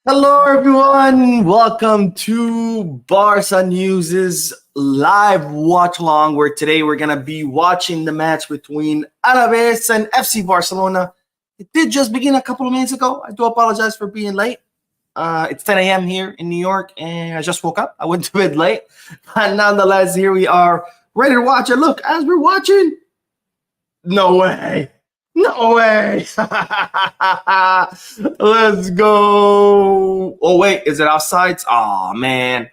Hello, everyone. Welcome to Barca News's live watch along, where today we're going to be watching the match between Alaves and FC Barcelona. It did just begin a couple of minutes ago. I do apologize for being late. It's 10 a.m. here in New York, and I just woke up. I went to bed late. But nonetheless, here we are ready to watch it. Look, as we're watching, no way. No way. Let's go. Oh, wait. Is it offsides? Oh, man.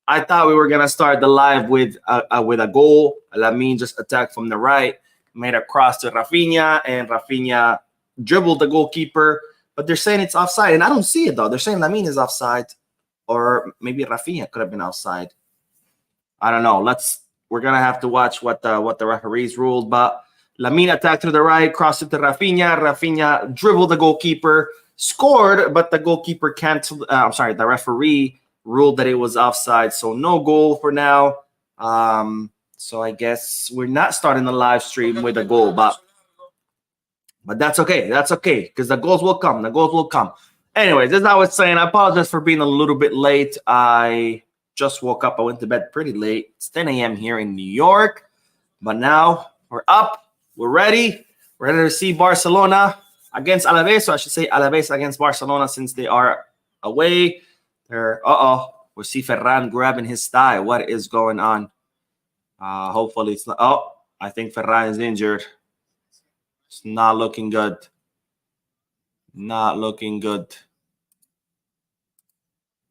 I thought we were going to start the live with a goal. Lamine just attacked from the right, made a cross to Raphinha, and Raphinha dribbled the goalkeeper. But they're saying it's offside, and I don't see it, though. They're saying Lamine is offside, or maybe Raphinha could have been offside. I don't know. We're going to have to watch what the referees ruled, but Lamine attacked to the right, crossed it to Raphinha. Raphinha dribbled the goalkeeper, scored, but the goalkeeper canceled. The referee ruled that it was offside, so no goal for now. So I guess we're not starting the live stream with a goal, but that's okay. That's okay, because the goals will come. The goals will come. Anyways, as I was saying, I apologize for being a little bit late. I just woke up. I went to bed pretty late. It's 10 a.m. here in New York, but now we're up. We're ready. We're ready to see Barcelona against Alaves. So I should say Alaves against Barcelona since they are away. We see Ferran grabbing his thigh. What is going on? Hopefully it's not. Oh, I think Ferran is injured. It's not looking good. Not looking good.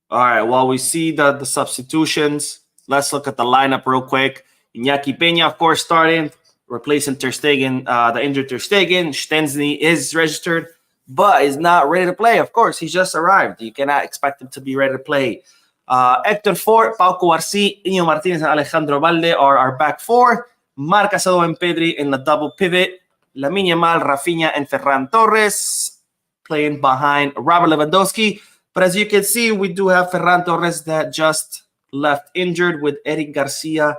All right, while we see the substitutions, let's look at the lineup real quick. Iñaki Peña, of course, starting. Replacing Ter Stegen, the injured Ter Stegen. Szczęsny is registered, but is not ready to play. Of course, he just arrived. You cannot expect him to be ready to play. Héctor Fort, Pau Cubarsí, Iñigo Martínez, and Alejandro Valde are our back four. Marc Casado and Pedri in the double pivot. Lamine Yamal, Raphinha, and Ferran Torres playing behind Robert Lewandowski. But as you can see, we do have Ferran Torres that just left injured with Eric Garcia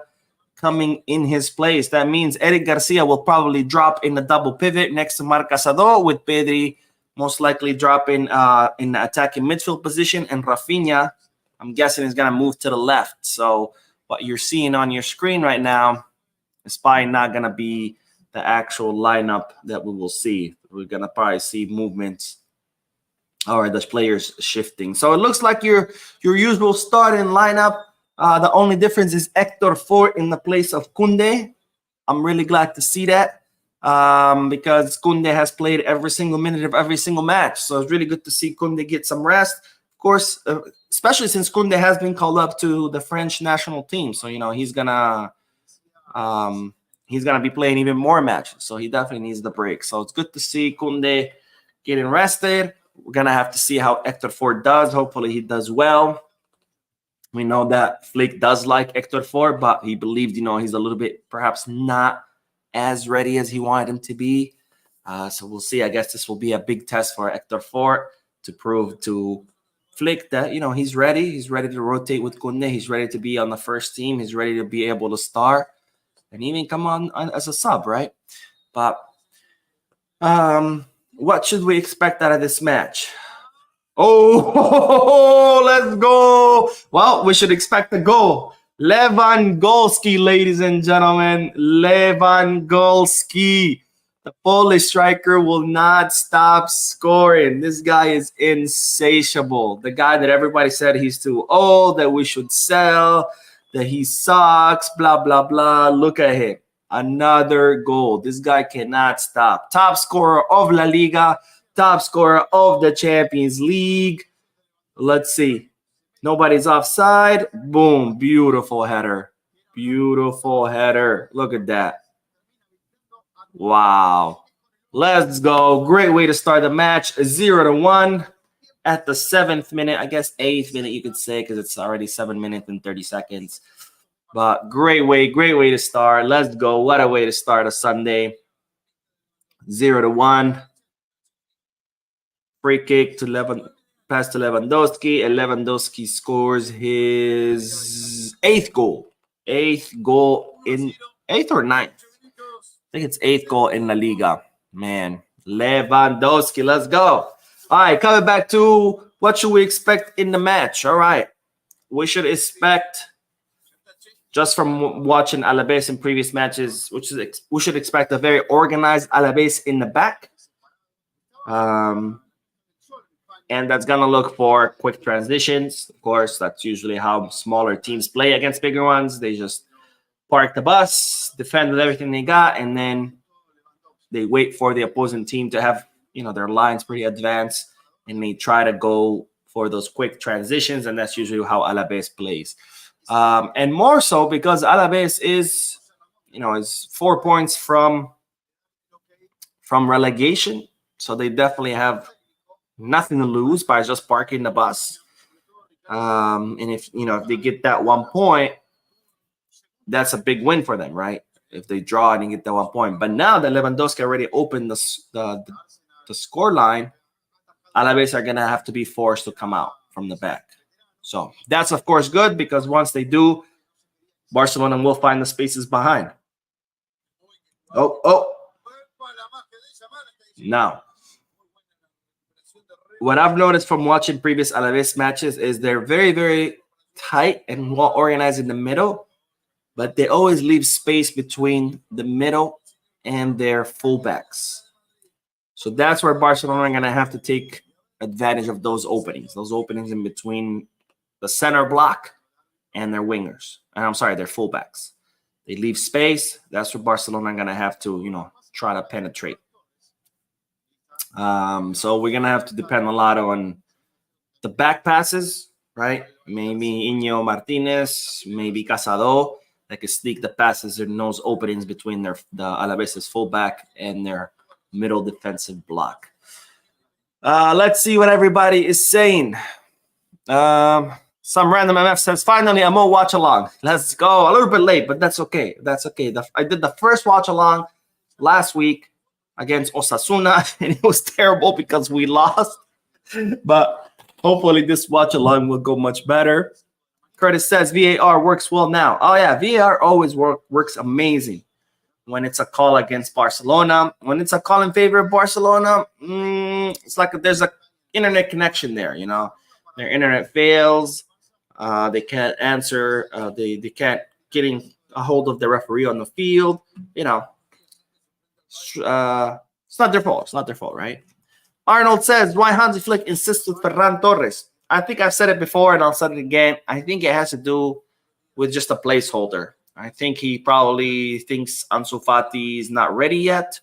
coming in his place. That means Eric Garcia will probably drop in the double pivot next to Marc Casado, with Pedri most likely dropping in the attacking midfield position, and Raphinha, I'm guessing, is going to move to the left. So what you're seeing on your screen right now is probably not going to be the actual lineup that we will see. We're going to probably see movements or the players shifting. So it looks like your usual starting lineup. The only difference is Héctor Fort in the place of Kounde. I'm really glad to see that because Kounde has played every single minute of every single match. So it's really good to see Kounde get some rest. Of course, especially since Kounde has been called up to the French national team. So, he's gonna be playing even more matches. So he definitely needs the break. So it's good to see Kounde getting rested. We're going to have to see how Héctor Fort does. Hopefully he does well. We know that Flick does like Héctor Fort, but he believed, he's a little bit perhaps not as ready as he wanted him to be. So we'll see. I guess this will be a big test for Héctor Fort to prove to Flick that, he's ready. He's ready to rotate with Kounde. He's ready to be on the first team. He's ready to be able to start and even come on as a sub, right? But what should we expect out of this match? Oh, let's go. Well, we should expect a goal. Lewandowski, ladies and gentlemen. Lewandowski. The Polish striker will not stop scoring. This guy is insatiable. The guy that everybody said he's too old, that we should sell, that he sucks, blah, blah, blah. Look at him. Another goal. This guy cannot stop. Top scorer of La Liga. Top scorer of the Champions League. Let's see. Nobody's offside. Boom. Beautiful header. Beautiful header. Look at that. Wow. Let's go. Great way to start the match. 0-1 at the 7th minute. I guess 8th minute you could say, because it's already 7 minutes and 30 seconds. But great way to start. Let's go. What a way to start a Sunday. 0-1. Free kick to pass to Lewandowski, and Lewandowski scores his 8th goal. 8th goal in 8th or 9th. I think it's 8th goal in La Liga. Man, Lewandowski, let's go. All right, coming back to What should we expect in the match? All right. We should expect, just from watching Alaves in previous matches, we should expect a very organized Alaves in the back. And that's going to look for quick transitions. Of course, that's usually how smaller teams play against bigger ones. They just park the bus, defend with everything they got, and then they wait for the opposing team to have, their lines pretty advanced, and they try to go for those quick transitions, and that's usually how Alaves plays. And more so because Alaves is 4 points from relegation, so they definitely have nothing to lose by just parking the bus. And if they get that 1 point, that's a big win for them, right? If they draw and get that 1 point. But now that Lewandowski already opened the score line, Alaves are going to have to be forced to come out from the back. So that's, of course, good, because once they do, Barcelona will find the spaces behind. Oh. Now, what I've noticed from watching previous Alaves matches is they're very, very tight and well organized in the middle, but they always leave space between the middle and their fullbacks. So that's where Barcelona are going to have to take advantage of those openings in between the center block and their wingers. I'm sorry, their fullbacks. They leave space. That's where Barcelona are going to have to, try to penetrate. So we're going to have to depend a lot on the back passes, right? Maybe Iñigo Martinez, maybe Casado, that can sneak the passes in those openings between the Alaves' fullback and their middle defensive block. Let's see what everybody is saying. Some random MF says, finally, I'm on Watchalong. Let's go. A little bit late, but that's okay. I did the first Watchalong last week against Osasuna, and it was terrible because we lost. But hopefully this Watchalong will go much better. Curtis says, VAR works well now. Oh, yeah, VAR always works amazing when it's a call against Barcelona. When it's a call in favor of Barcelona, it's like there's an internet connection there, Their internet fails. They can't answer. They can't get a hold of the referee on the field. It's not their fault. It's not their fault, right? Arnold says, why Hansi Flick insists with Ferran Torres? I think I've said it before, and I'll say it again. I think it has to do with just a placeholder. I think he probably thinks Ansu Fati is not ready yet.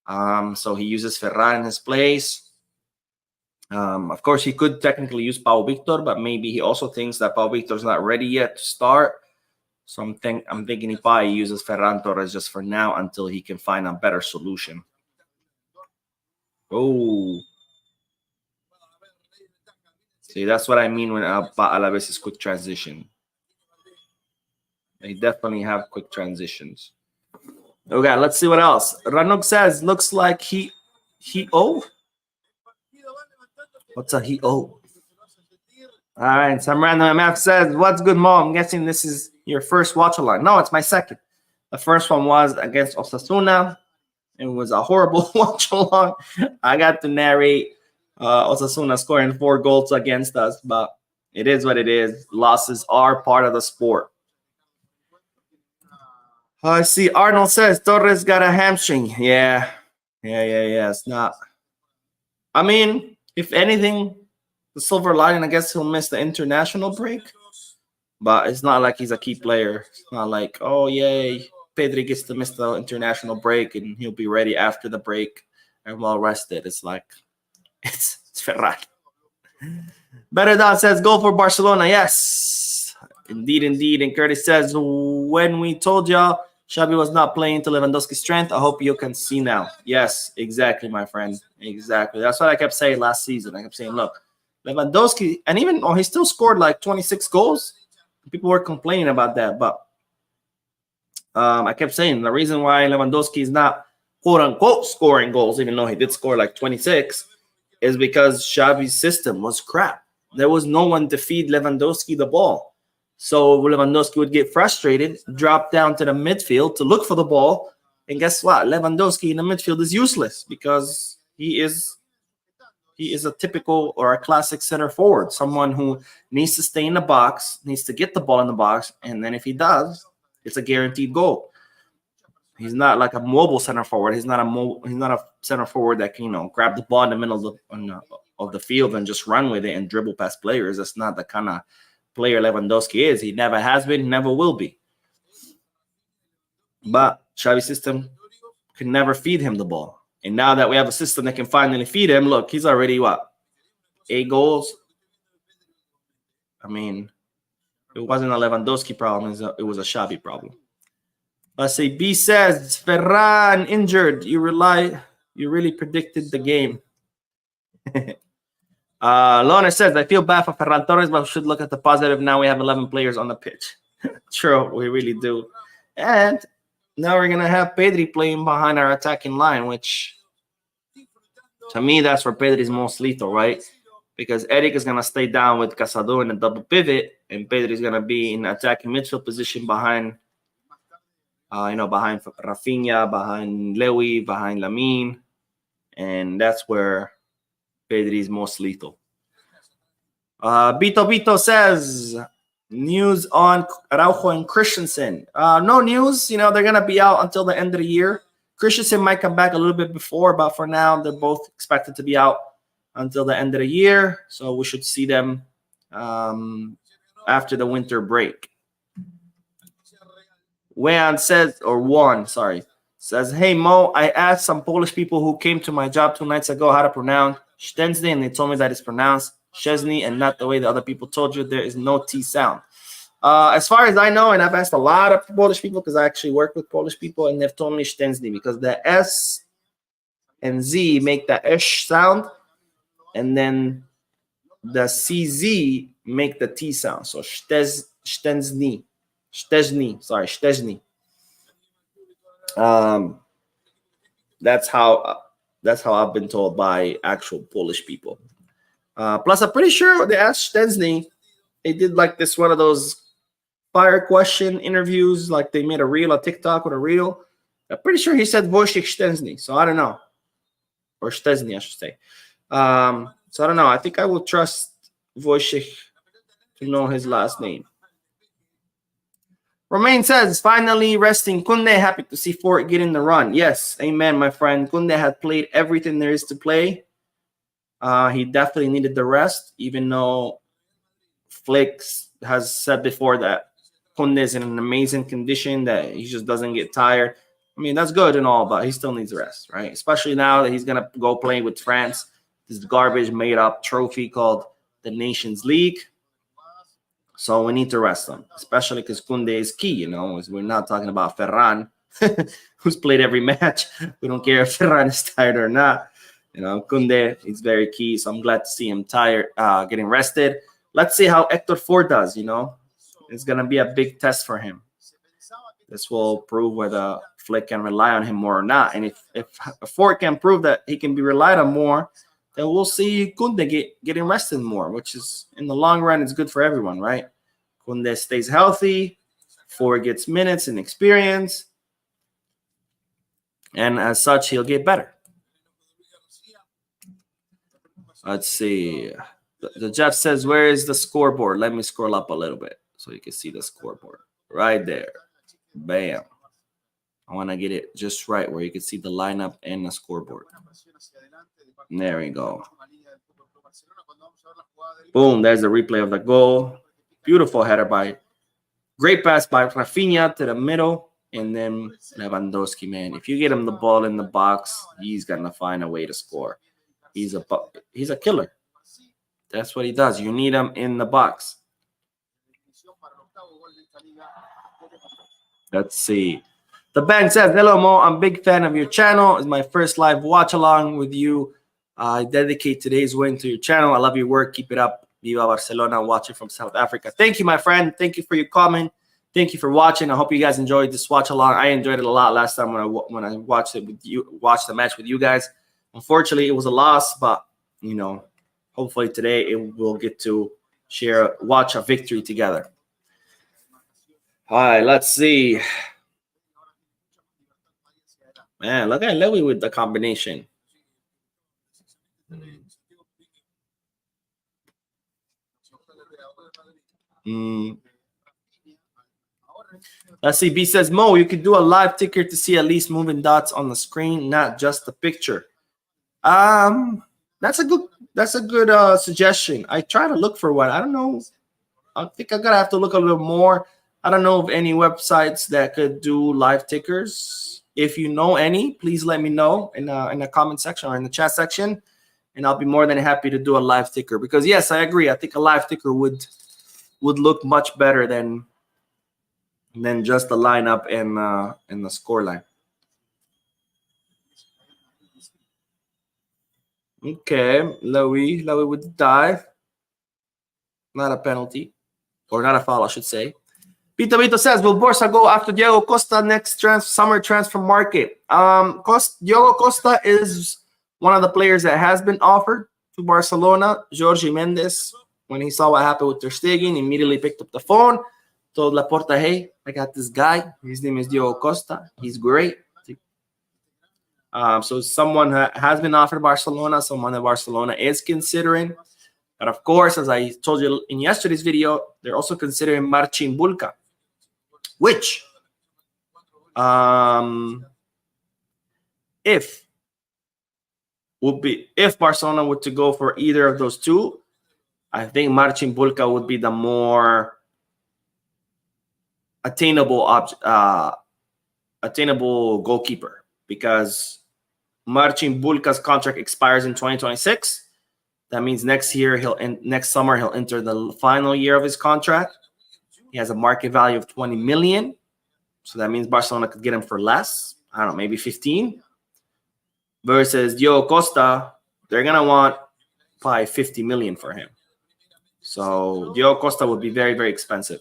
So he uses Ferran in his place. Of course, he could technically use Pau Victor, but maybe he also thinks that Pau Victor's not ready yet to start. So I'm thinking he probably uses Ferran Torres just for now until he can find a better solution. Oh. See, that's what I mean when about Alaves' quick transition. They definitely have quick transitions. Okay, let's see what else. Ranok says, looks like he What's a he? All right, some random MF says, what's good, Mom? I'm guessing this is your first Watchalong. No, it's my second. The first one was against Osasuna. It was a horrible Watchalong. I got to narrate Osasuna scoring 4 goals against us, but it is what it is. Losses are part of the sport. I see Arnold says Torres got a hamstring. Yeah. It's not. I mean, if anything, the silver lining, I guess he'll miss the international break. But it's not like he's a key player. It's not like, oh, yay, Pedri gets to miss the international break and he'll be ready after the break and well rested. It's like, it's Ferran. Better Don says, go for Barcelona. Yes, indeed. And Curtis says, when we told y'all Xavi was not playing to Lewandowski's strength, I hope you can see now. Yes, exactly, my friend. Exactly. That's what I kept saying last season. I kept saying, look, Lewandowski, and even he still scored like 26 goals. People were complaining about that, but I kept saying the reason why Lewandowski is not quote-unquote scoring goals, even though he did score like 26, is because Xavi's system was crap. There was no one to feed Lewandowski the ball. So Lewandowski would get frustrated, drop down to the midfield to look for the ball, and guess what? Lewandowski in the midfield is useless because he is He is a typical or a classic center forward, someone who needs to stay in the box, needs to get the ball in the box, and then if he does, it's a guaranteed goal. He's not like a mobile center forward. He's not a center forward that can grab the ball in the middle of the field and just run with it and dribble past players. That's not the kind of player Lewandowski is. He never has been, never will be. But Xavi's system can never feed him the ball. And now that we have a system that can finally feed him, look, he's already 8 goals. I mean, it wasn't a Lewandowski problem. It was a Xavi problem. Let's see. B says, Ferran injured. You really predicted the game. Lorna says, I feel bad for Ferran Torres, but we should look at the positive. Now we have 11 players on the pitch. True, we really do. And now we're going to have Pedri playing behind our attacking line, which to me, that's where Pedri is most lethal, right? Because Eric is going to stay down with Casado in a double pivot, and Pedri is going to be in attacking midfield position behind Raphinha, behind Lewy, behind Lamine. And that's where Pedri is most lethal. Bito says, news on Araujo and Christensen. No news. They're going to be out until the end of the year. Christensen might come back a little bit before, but for now, they're both expected to be out until the end of the year. So we should see them after the winter break. Juan says, hey, Mo, I asked some Polish people who came to my job 2 nights ago how to pronounce Szczęsny, and they told me that it's pronounced Szczęsny and not the way the other people told you. There is no T sound. As far as I know, and I've asked a lot of Polish people because I actually work with Polish people, and they've told me Szczęsny because the S and Z make the Sh sound, and then the CZ make the T sound. So Szczęsny. Szczęsny. That's how I've been told by actual Polish people. Plus, I'm pretty sure they asked Szczęsny. They did like this one of those fire question interviews, like they made a TikTok with a reel. I'm pretty sure he said Wojciech Szczęsny. So I don't know, or Szczęsny, I should say. So I don't know. I think I will trust Wojciech to know his last name. Romain says, finally resting Kounde. Happy to see Fort get in the run. Yes, amen, my friend. Kounde had played everything there is to play. He definitely needed the rest, even though Flick has said before that Kounde is in an amazing condition, that he just doesn't get tired. I mean, that's good and all, but he still needs rest, right? Especially now that he's going to go play with France, this garbage made-up trophy called the Nations League. So we need to rest him, especially because Kounde is key, We're not talking about Ferran, who's played every match. We don't care if Ferran is tired or not. Kounde is very key, so I'm glad to see him getting rested. Let's see how Hector Ford does, It's going to be a big test for him. This will prove whether Flick can rely on him more or not. And if Ford can prove that he can be relied on more, then we'll see Kounde getting rested more, which is, in the long run, it's good for everyone, right? Kounde stays healthy, Ford gets minutes and experience, and as such, he'll get better. Let's see. The Jeff says, where is the scoreboard? Let me scroll up a little bit so you can see the scoreboard. Right there. Bam. I want to get it just right where you can see the lineup and the scoreboard. There we go. Boom, there's the replay of the goal. Beautiful header great pass by Raphinha to the middle, and then Lewandowski, man. If you get him the ball in the box, he's going to find a way to score. He's a killer. That's what he does. You need him in the box. Let's see. The Bang says, hello, Mo. I'm a big fan of your channel. It's my first live watch along with you. I dedicate today's win to your channel. I love your work. Keep it up. Viva Barcelona. Watching from South Africa. Thank you, my friend. Thank you for your comment. Thank you for watching. I hope you guys enjoyed this watch along. I enjoyed it a lot last time when I watched it with you, watched the match with you guys. Unfortunately, it was a loss, but hopefully today we'll get to watch a victory together. All right, let's see. Man, look at Lewy with the combination. Let's see. B says, Mo, you could do a live ticker to see at least moving dots on the screen, not just the picture. That's a good suggestion. I try to look for one. I don't know. I think I'm gonna have to look a little more. I don't know of any websites that could do live tickers. If you know any, please let me know in the comment section or in the chat section, and I'll be more than happy to do a live ticker. Because yes, I agree. I think a live ticker would look much better than just the lineup and the score line. Okay, Lowy with the dive. Not a penalty. Or not a foul, I should say. Pito Vito says, will Barca go after Diego Costa next summer transfer market? Diego Costa is one of the players that has been offered to Barcelona. Jorge Mendes, when he saw what happened with Ter Stegen, immediately picked up the phone, told Laporta, hey, I got this guy. His name is Diego Costa. He's great. So someone has been offered Barcelona, someone that Barcelona is considering. But of course, as I told you in yesterday's video, they're also considering Marcin Bulka, which, if Barcelona were to go for either of those two, I think Marcin Bulka would be the more attainable goalkeeper, because Marcin Bulka's contract expires in 2026. That means next summer he'll enter the final year of his contract. He has a market value of 20 million. So that means Barcelona could get him for less. I don't know, maybe 15. Versus Diego Costa, they're going to want probably 50 million for him. So Diego Costa would be very, very expensive.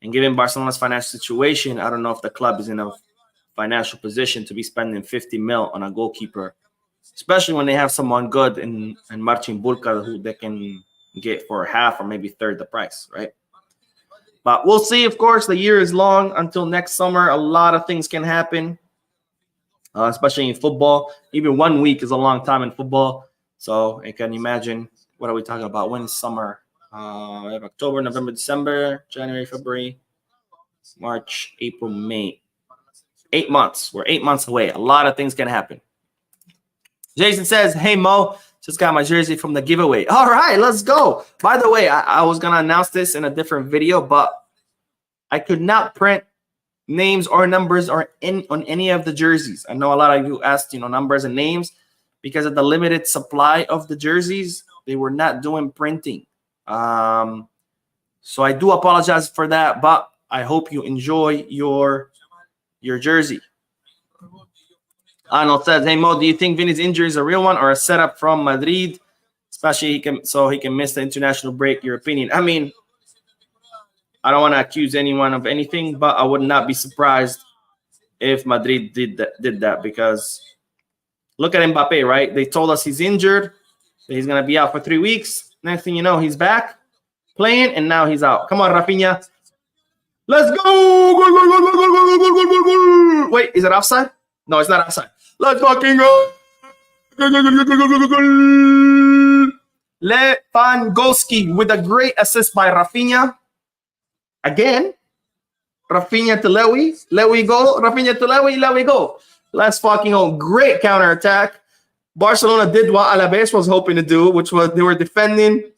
And given Barcelona's financial situation, I don't know if the club is in a financial position to be spending 50 mil on a goalkeeper, especially when they have someone good in Marcin Bulka who they can get for half or maybe third the price, right? But we'll see. Of course, the year is long until next summer. A lot of things can happen, especially in football. Even 1 week is a long time in football. So I can imagine, what are we talking about? When is summer? We have October, November, December, January, February, March, April, May. 8 months. We're 8 months away. A lot of things can happen. Jason says, hey, Mo, just got my jersey from the giveaway. All right, let's go. By the way, I was going to announce this in a different video, but I could not print names or numbers on any of the jerseys. I know a lot of you asked, numbers and names. Because of the limited supply of the jerseys, they were not doing printing. So I do apologize for that, but I hope you enjoy your jersey. Arnold says, hey, Mo, do you think Vini's injury is a real one or a setup from Madrid? Especially he can miss the international break. Your opinion? I mean, I don't want to accuse anyone of anything, but I would not be surprised if Madrid did that because look at Mbappe, right? They told us he's injured, that he's going to be out for 3 weeks. Next thing you know, he's back playing, and now he's out. Come on, Raphinha. Let's go! Goal. Wait, is it offside? No, it's not offside. Let's fucking go! Lewandowski with a great assist by Raphinha. Again, Raphinha to Lewy. Lewy goal. Raphinha to Lewy. Lewy goal. Let's fucking go. Great counterattack. Barcelona did what Alaves was hoping to do, which was they were defending.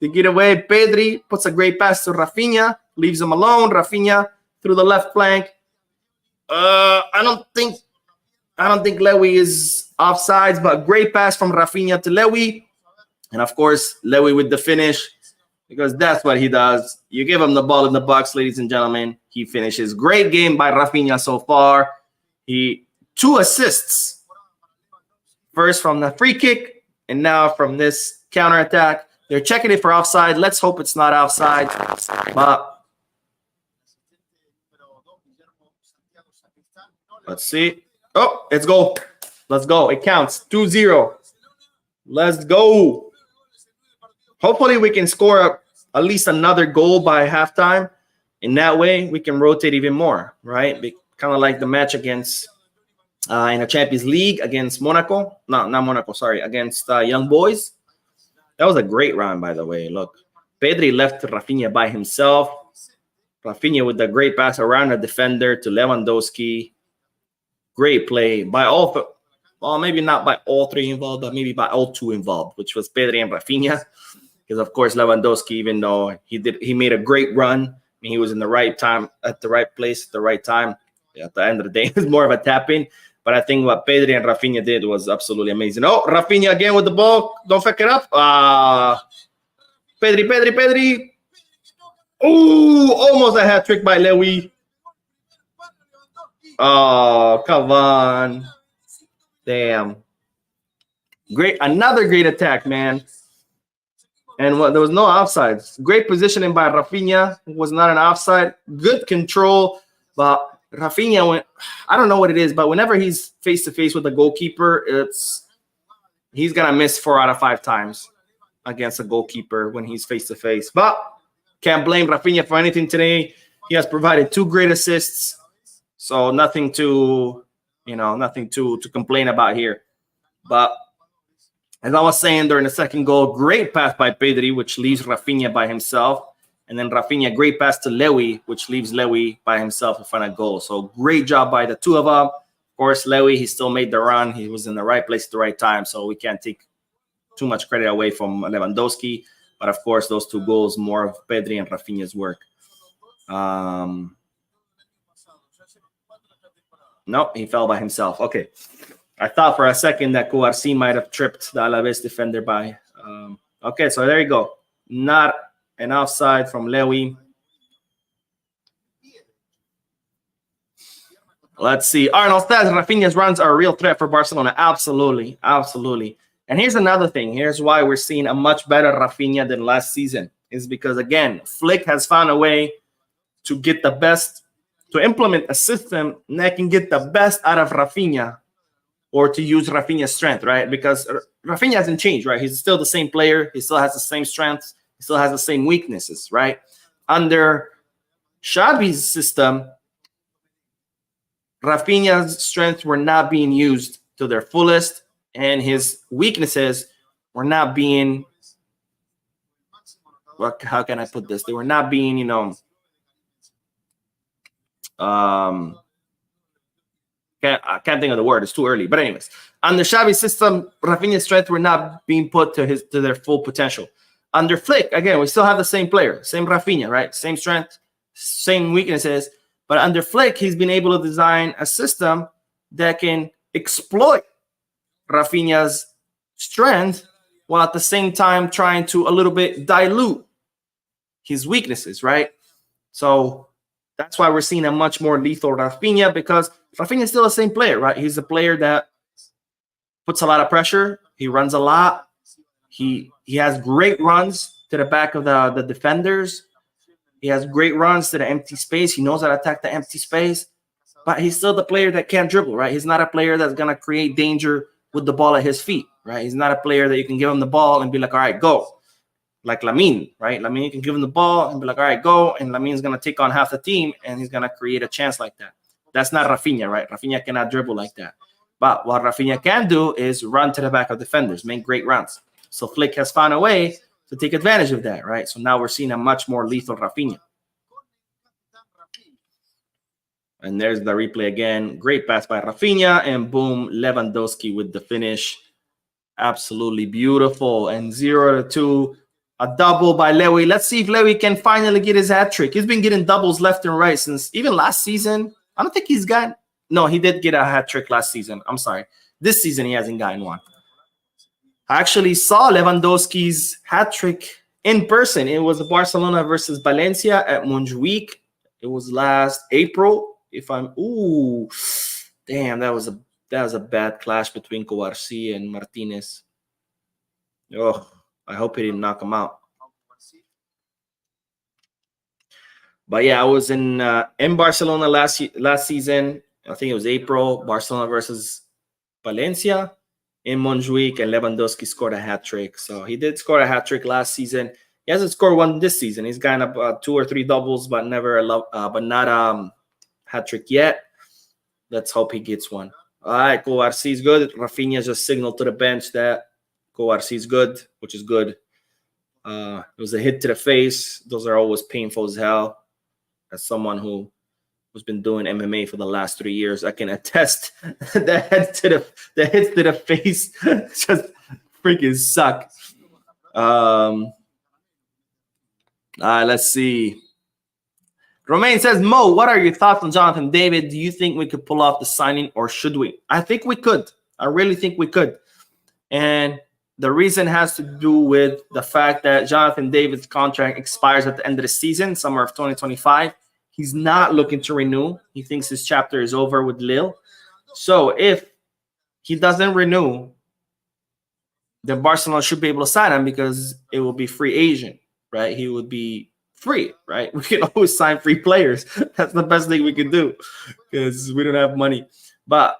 They get away. Pedri puts a great pass to Raphinha. Leaves him alone. Raphinha through the left flank. I don't think Lewy is offsides, but great pass from Raphinha to Lewy. And of course, Lewy with the finish, because that's what he does. You give him the ball in the box, ladies and gentlemen. He finishes. Great game by Raphinha so far. 2 assists. First from the free kick, and now from this counterattack. They're checking it for offside. Let's hope it's not offside. But let's see. Oh, it's goal. Let's go. It counts. 2-0. Let's go. Hopefully we can score at least another goal by halftime. In that way, we can rotate even more, right? Kind of like the match against in the Champions League against Monaco. No, not Monaco, sorry. Against Young Boys. That was a great run, by the way. Look. Pedri left Raphinha by himself. Raphinha with a great pass around the defender to Lewandowski. Great play by all. Well, maybe not by all three involved, but maybe by all two involved, which was Pedri and Raphinha. Because of course Lewandowski, even though he made a great run, I mean, he was in the right time at the right place at the right time. At the end of the day, it was more of a tap-in. But I think what Pedri and Raphinha did was absolutely amazing. Oh, Raphinha again with the ball. Don't fuck it up. Pedri. Oh, almost a hat trick by Lewy. Oh, come on. Damn. Great. Another great attack, man. And there was no offsides. Great positioning by Raphinha. It was not an offside. Good control. But Raphinha went, I don't know what it is, but whenever he's face-to-face with the goalkeeper, he's going to miss 4 out of 5 times against a goalkeeper when he's face-to-face. But can't blame Raphinha for anything today. He has provided 2 great assists. So nothing to complain about here. But as I was saying during the second goal, great pass by Pedri, which leaves Raphinha by himself. And then Raphinha, great pass to Lewy, which leaves Lewy by himself in front of goal. So great job by the two of them. Of course, Lewy, he still made the run. He was in the right place at the right time. So we can't take too much credit away from Lewandowski. But of course, those 2 goals, more of Pedri and Raphinha's work. No, he fell by himself. Okay. I thought for a second that Kounde might have tripped the Alaves defender by. Okay, so there you go. Not an offside from Lewy. Let's see. Arnold says Raphinha's runs are a real threat for Barcelona. Absolutely. And here's another thing. Here's why we're seeing a much better Raphinha than last season. Is because, again, Flick has found a way to get the best, to implement a system that can get the best out of Raphinha, or to use Raphinha's strength, right? Because Raphinha hasn't changed, right? He's still the same player. He still has the same strengths. He still has the same weaknesses, right? Under Xavi's system, Raphinha's strengths were not being used to their fullest, and his weaknesses were not being, how can I put this? They were not being, I can't think of the word. It's too early. But anyways, under Xavi's system, Raphinha's strengths were not being put to their full potential. Under Flick, again, we still have the same player, same Raphinha, right? Same strength, same weaknesses. But under Flick, he's been able to design a system that can exploit Raphinha's strength while at the same time trying to a little bit dilute his weaknesses, right? So that's why we're seeing a much more lethal Raphinha, because Raphinha is still the same player, right? He's a player that puts a lot of pressure. He runs a lot. He has great runs to the back of the defenders. He has great runs to the empty space. He knows how to attack the empty space. But he's still the player that can't dribble, right? He's not a player that's going to create danger with the ball at his feet, right? He's not a player that you can give him the ball and be like, all right, go. Like Lamine, right? Lamine, you can give him the ball and be like, all right, go. And Lamine's going to take on half the team, and he's going to create a chance like that. That's not Raphinha, right? Raphinha cannot dribble like that. But what Raphinha can do is run to the back of defenders, make great runs. So Flick has found a way to take advantage of that, right? So now we're seeing a much more lethal Raphinha. And there's the replay again. Great pass by Raphinha, and boom, Lewandowski with the finish. Absolutely beautiful. And 0-2. A double by Lewy. Let's see if Lewy can finally get his hat trick. He's been getting doubles left and right since even last season. I don't think he's got. No, he did get a hat trick last season. I'm sorry. This season, he hasn't gotten one. I actually saw Lewandowski's hat trick in person. It was Barcelona versus Valencia at Montjuic. It was last April. Damn, that was a bad clash between Kounde and Martinez. Oh. I hope he didn't knock him out. But yeah, I was in Barcelona last season. I think it was April. Barcelona versus Valencia in Montjuic, and Lewandowski scored a hat trick. So he did score a hat trick last season. He hasn't scored one this season. He's gotten up 2 or 3 doubles, but not hat trick yet. Let's hope he gets one. All right, Kounde is good. Raphinha just signaled to the bench that Kounde is good, which is good. It was a hit to the face. Those are always painful as hell. As someone who's been doing MMA for the last 3 years, I can attest the hits to the face just freaking suck. Let's see. Romain says, Mo, what are your thoughts on Jonathan David? Do you think we could pull off the signing, or should we? I think we could. I really think we could. And the reason has to do with the fact that Jonathan David's contract expires at the end of the season, summer of 2025. He's not looking to renew. He thinks his chapter is over with Lille. So if he doesn't renew, then Barcelona should be able to sign him because it will be free agent, right? He would be free, right? We can always sign free players. That's the best thing we can do because we don't have money. But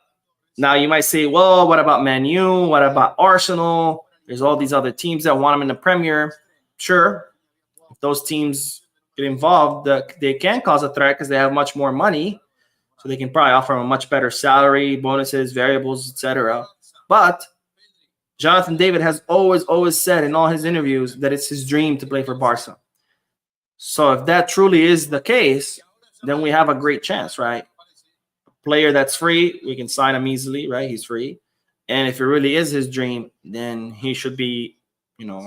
now you might say, well, what about Man U? What about Arsenal? There's all these other teams that want him in the Premier. Sure, if those teams get involved, they can cause a threat because they have much more money. So they can probably offer him a much better salary, bonuses, variables, etc. But Jonathan David has always said in all his interviews that it's his dream to play for Barca. So if that truly is the case, then we have a great chance, right? Player that's free, we can sign him easily, right? He's free. And if it really is his dream, then he should be,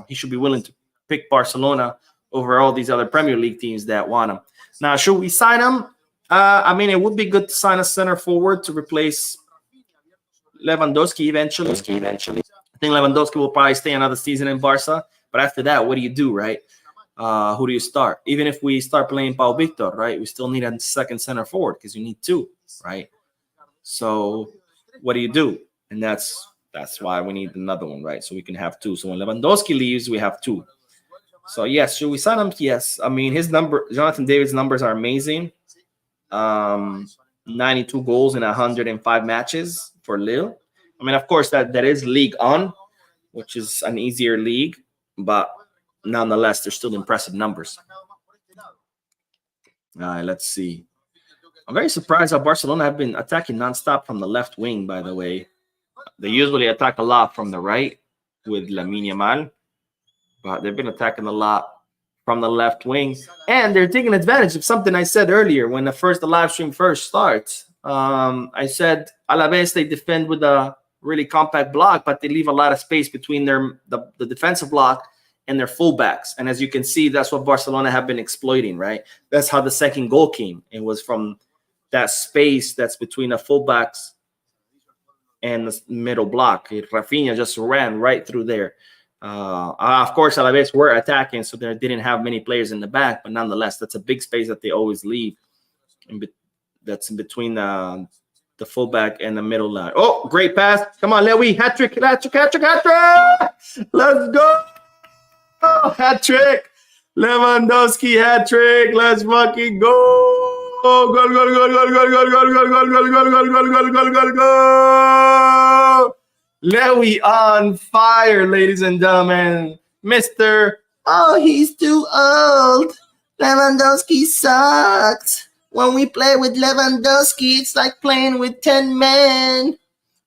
he should be willing to pick Barcelona over all these other Premier League teams that want him. Now, should we sign him? I mean, it would be good to sign a center forward to replace Lewandowski eventually. I think Lewandowski will probably stay another season in Barca. But after that, what do you do, right? Who do you start? Even if we start playing Pau Victor, right? We still need a second center forward because you need two, right? So what do you do? And that's why we need another one, right? So we can have two. So when Lewandowski leaves, we have two. So yes, should we sign him? Yes. I mean, Jonathan David's numbers are amazing. 92 goals in 105 matches for Lille. I mean, of course, that is League On, which is an easier league, but nonetheless, they're still impressive numbers. All right, let's see. I'm very surprised how Barcelona have been attacking nonstop from the left wing, by the way. They usually attack a lot from the right with Lamine Yamal, but they've been attacking a lot from the left wing. And they're taking advantage of something I said earlier when the live stream first starts. I said Alaves, they defend with a really compact block, but they leave a lot of space between the defensive block and their fullbacks. And as you can see, that's what Barcelona have been exploiting, right? That's how the second goal came. It was from that space that's between the fullbacks and the middle block. Raphinha just ran right through there. Of course, Alaves were attacking, so they didn't have many players in the back, but nonetheless, that's a big space that they always leave. That's in between the fullback and the middle line. Oh, great pass. Come on, Lewy. Hat-trick. Let's go. Hat-trick. Lewandowski hat-trick. Let's fucking go. Goal. Lewy on fire, ladies and gentlemen. He's too old. Lewandowski sucks. When we play with Lewandowski, it's like playing with 10 men.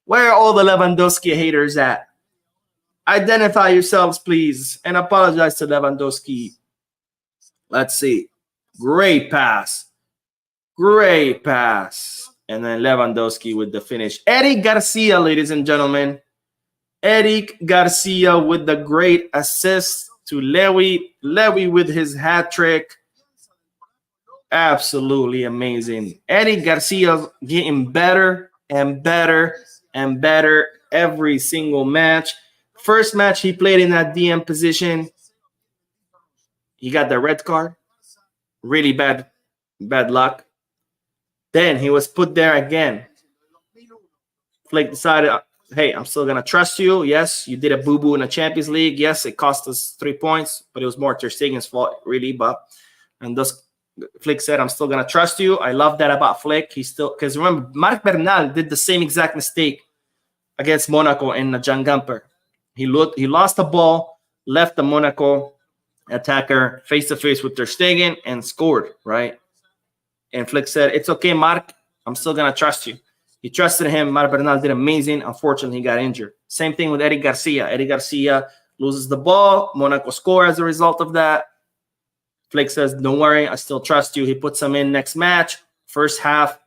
Where are all the Lewandowski haters at? Identify yourselves, please, and apologize to Lewandowski. Let's see. Great pass. And then Lewandowski with the finish. Eric Garcia, ladies and gentlemen. Eric Garcia with the great assist to Lewy. Lewy with his hat trick. Absolutely amazing. Eric Garcia's getting better and better and better every single match. First match he played in that DM position, he got the red card. Really bad luck. Then he was put there again. Flick decided, hey, I'm still going to trust you. Yes, you did a boo-boo in the Champions League. Yes, it cost us 3 points, but it was more Ter Stegen's fault, really. And thus, Flick said, I'm still going to trust you. I love that about Flick. Because remember, Marc Bernal did the same exact mistake against Monaco in the Jan Gamper. He lost the ball, left the Monaco attacker face-to-face with Ter Stegen and scored, right? And Flick said, it's okay, Marc. I'm still going to trust you. He trusted him. Marc Bernal did amazing. Unfortunately, he got injured. Same thing with Eric Garcia. Eric Garcia loses the ball. Monaco score as a result of that. Flick says, don't worry, I still trust you. He puts him in next match. First half,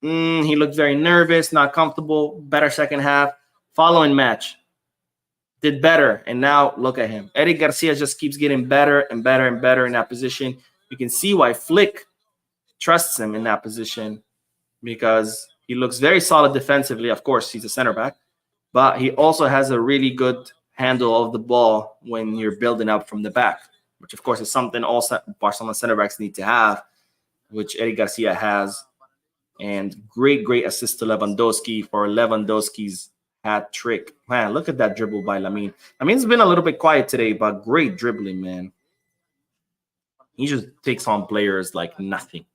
he looked very nervous, not comfortable. Better second half. Following match, did better. And now look at him. Eric Garcia just keeps getting better and better and better in that position. You can see why Flick trusts him in that position, because he looks very solid defensively. Of course, he's a center back, but he also has a really good handle of the ball when you're building up from the back, which of course is something all Barcelona center backs need to have, which Eric Garcia has. And great assist to Lewandowski for Lewandowski's hat trick. Man, look at that dribble by Lamine. Lamine's been a little bit quiet today, but great dribbling, man. He just takes on players like nothing.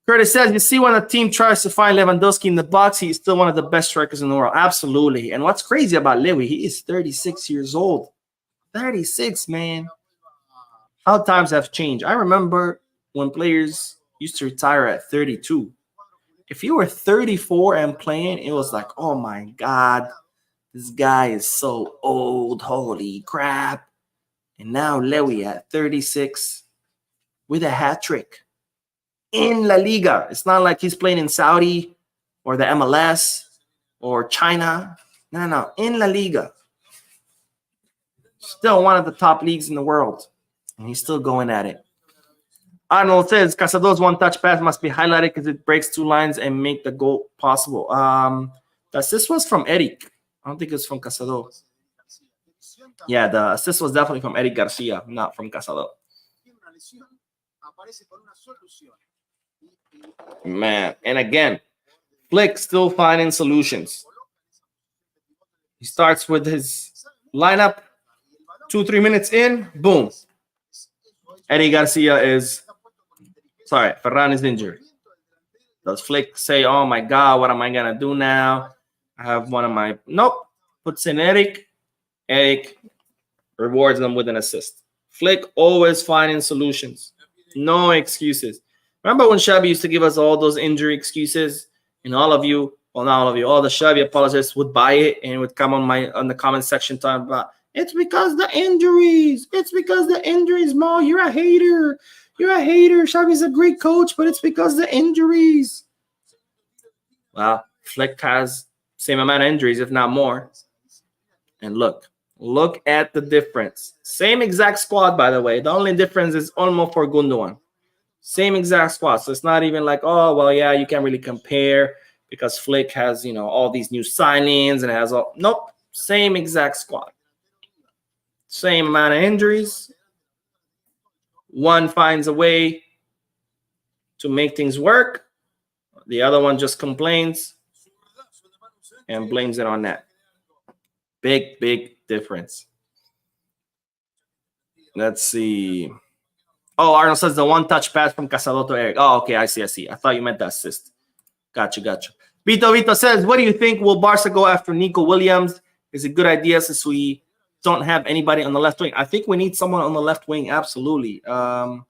Curtis says, you see, when a team tries to find Lewandowski in the box, he's still one of the best strikers in the world. Absolutely. And what's crazy about Lewy, he is 36 years old. 36, man. How times have changed. I remember when players used to retire at 32. If you were 34 and playing, it was like, oh my God, this guy is so old. Holy crap. And now Lewy at 36 with a hat trick in La Liga. It's not like he's playing in Saudi or the MLS or China. No. In La Liga. Still one of the top leagues in the world. And he's still going at it. Arnold says, Casado's one-touch pass must be highlighted because it breaks two lines and make the goal possible. The assist was from Eric. I don't think it's from Casado. Yeah, the assist was definitely from Eric Garcia, not from Casado. Man, and again, Flick still finding solutions. He starts with his lineup, 2-3 minutes in, boom. Eric Garcia is... Sorry, Ferran is injured. Does Flick say, oh my God, what am I going to do now? I have one of my... Nope. Puts in Eric. Eric rewards them with an assist. Flick always finding solutions. No excuses. Remember when Xavi used to give us all those injury excuses? And all of you, well, not all of you, all the Xavi apologists would buy it and would come on the comment section talking about, it's because the injuries. It's because the injuries, Mo. You're a hater. You're a hater. Xavi's a great coach, but it's because the injuries. Well, Flick has same amount of injuries, if not more. And look at the difference. Same exact squad, by the way. The only difference is Olmo for Gundogan. Same exact squad. So it's not even like, oh, well, yeah, you can't really compare because Flick has, all these new signings and it has all. Nope. Same exact squad. Same amount of injuries. One finds a way to make things work. The other one just complains and blames it on that. Big difference. Let's see. Oh, Arnold says the one-touch pass from Casado to Eric. Oh, okay, I see. I thought you meant the assist. Gotcha. Vito says, what do you think? Will Barca go after Nico Williams? Is it a good idea since we don't have anybody on the left wing? I think we need someone on the left wing, absolutely. For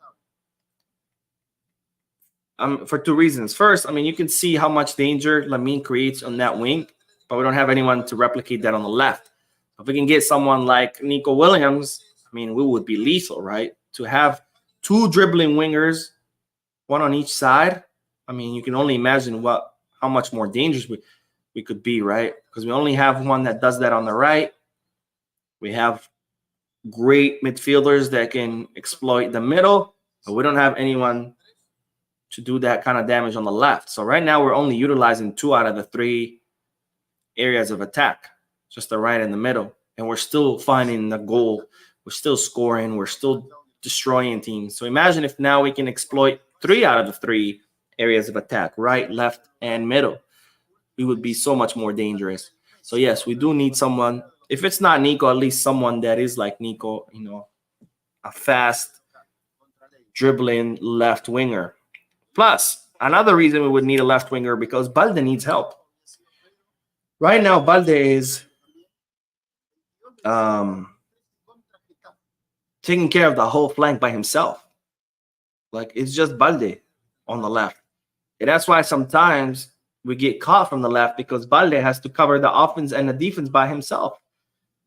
two reasons. First, you can see how much danger Lamine creates on that wing, but we don't have anyone to replicate that on the left. If we can get someone like Nico Williams, we would be lethal, right? To have two dribbling wingers, one on each side, you can only imagine how much more dangerous we could be, right? Because we only have one that does that on the right. We have great midfielders that can exploit the middle, but we don't have anyone to do that kind of damage on the left. So right now we're only utilizing 2 out of the 3 areas of attack, just the right and the middle. And we're still finding the goal. We're still scoring. We're still destroying teams. So imagine if now we can exploit 3 out of the 3 areas of attack, right, left, and middle. We would be so much more dangerous. So yes, we do need someone. If it's not Nico, at least someone that is like Nico, a fast dribbling left winger. Plus, another reason we would need a left winger because Balde needs help. Right now, Balde is taking care of the whole flank by himself. Like, it's just Balde on the left. And that's why sometimes we get caught from the left because Balde has to cover the offense and the defense by himself.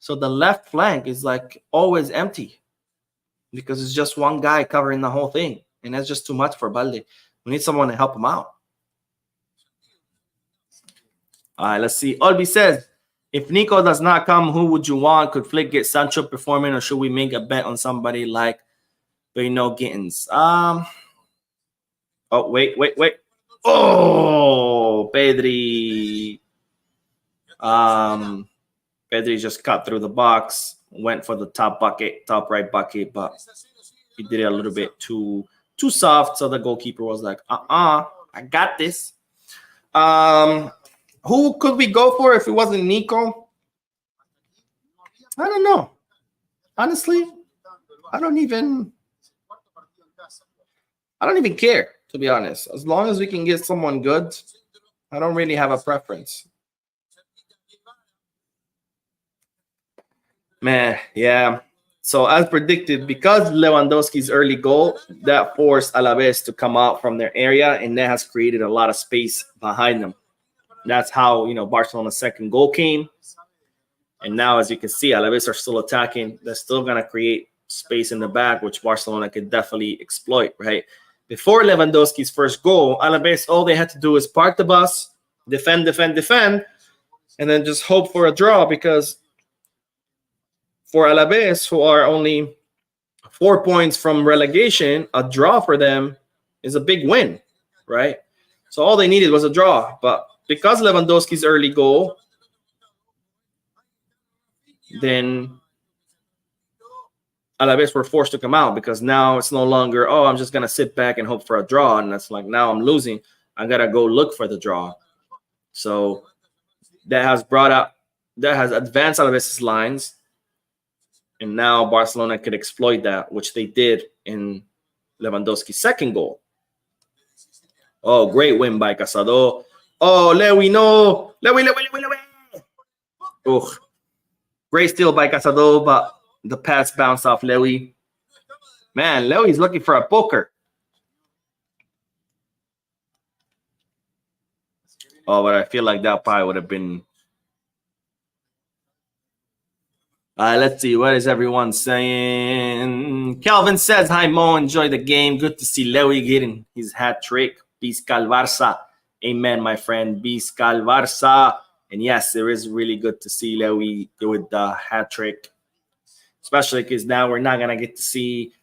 So the left flank is like always empty because it's just one guy covering the whole thing. And that's just too much for Balde. We need someone to help him out. All right, let's see. Olby says, if Nico does not come, who would you want? Could Flick get Sancho performing, or should we make a bet on somebody like Beno Gittins? Oh, wait. Oh, Pedri. Pedri just cut through the box, went for the top right bucket, but he did it a little bit too soft. So the goalkeeper was like, I got this. Who could we go for if it wasn't Nico? I don't know. Honestly, I don't even care, to be honest. As long as we can get someone good, I don't really have a preference. Man, yeah. So as predicted, because Lewandowski's early goal, that forced Alaves to come out from their area, and that has created a lot of space behind them. That's how, Barcelona's second goal came. And now, as you can see, Alaves are still attacking. They're still going to create space in the back, which Barcelona could definitely exploit, right? Before Lewandowski's first goal, Alaves, all they had to do was park the bus, defend, and then just hope for a draw, because for Alaves, who are only 4 points from relegation, a draw for them is a big win, right? So all they needed was a draw. But because Lewandowski's early goal, then Alaves were forced to come out, because now it's no longer, I'm just going to sit back and hope for a draw. And that's like, now I'm losing. I got to go look for the draw. So that has advanced Alaves' lines. And now Barcelona could exploit that, which they did in Lewandowski's second goal. Oh, great win by Casado. Oh, Lewy, no. Lewy. Oh, great steal by Casado, but the pass bounced off Lewy. Man, Lewy's looking for a poker. Oh, but I feel like that probably would have been... let's see. What is everyone saying? Calvin says, hi, Mo. Enjoy the game. Good to see Lewy getting his hat trick. Biscal Barça. Amen, my friend. Biscal Barça. And yes, it is really good to see Lewy with the hat trick. Especially because now we're not going to get to see...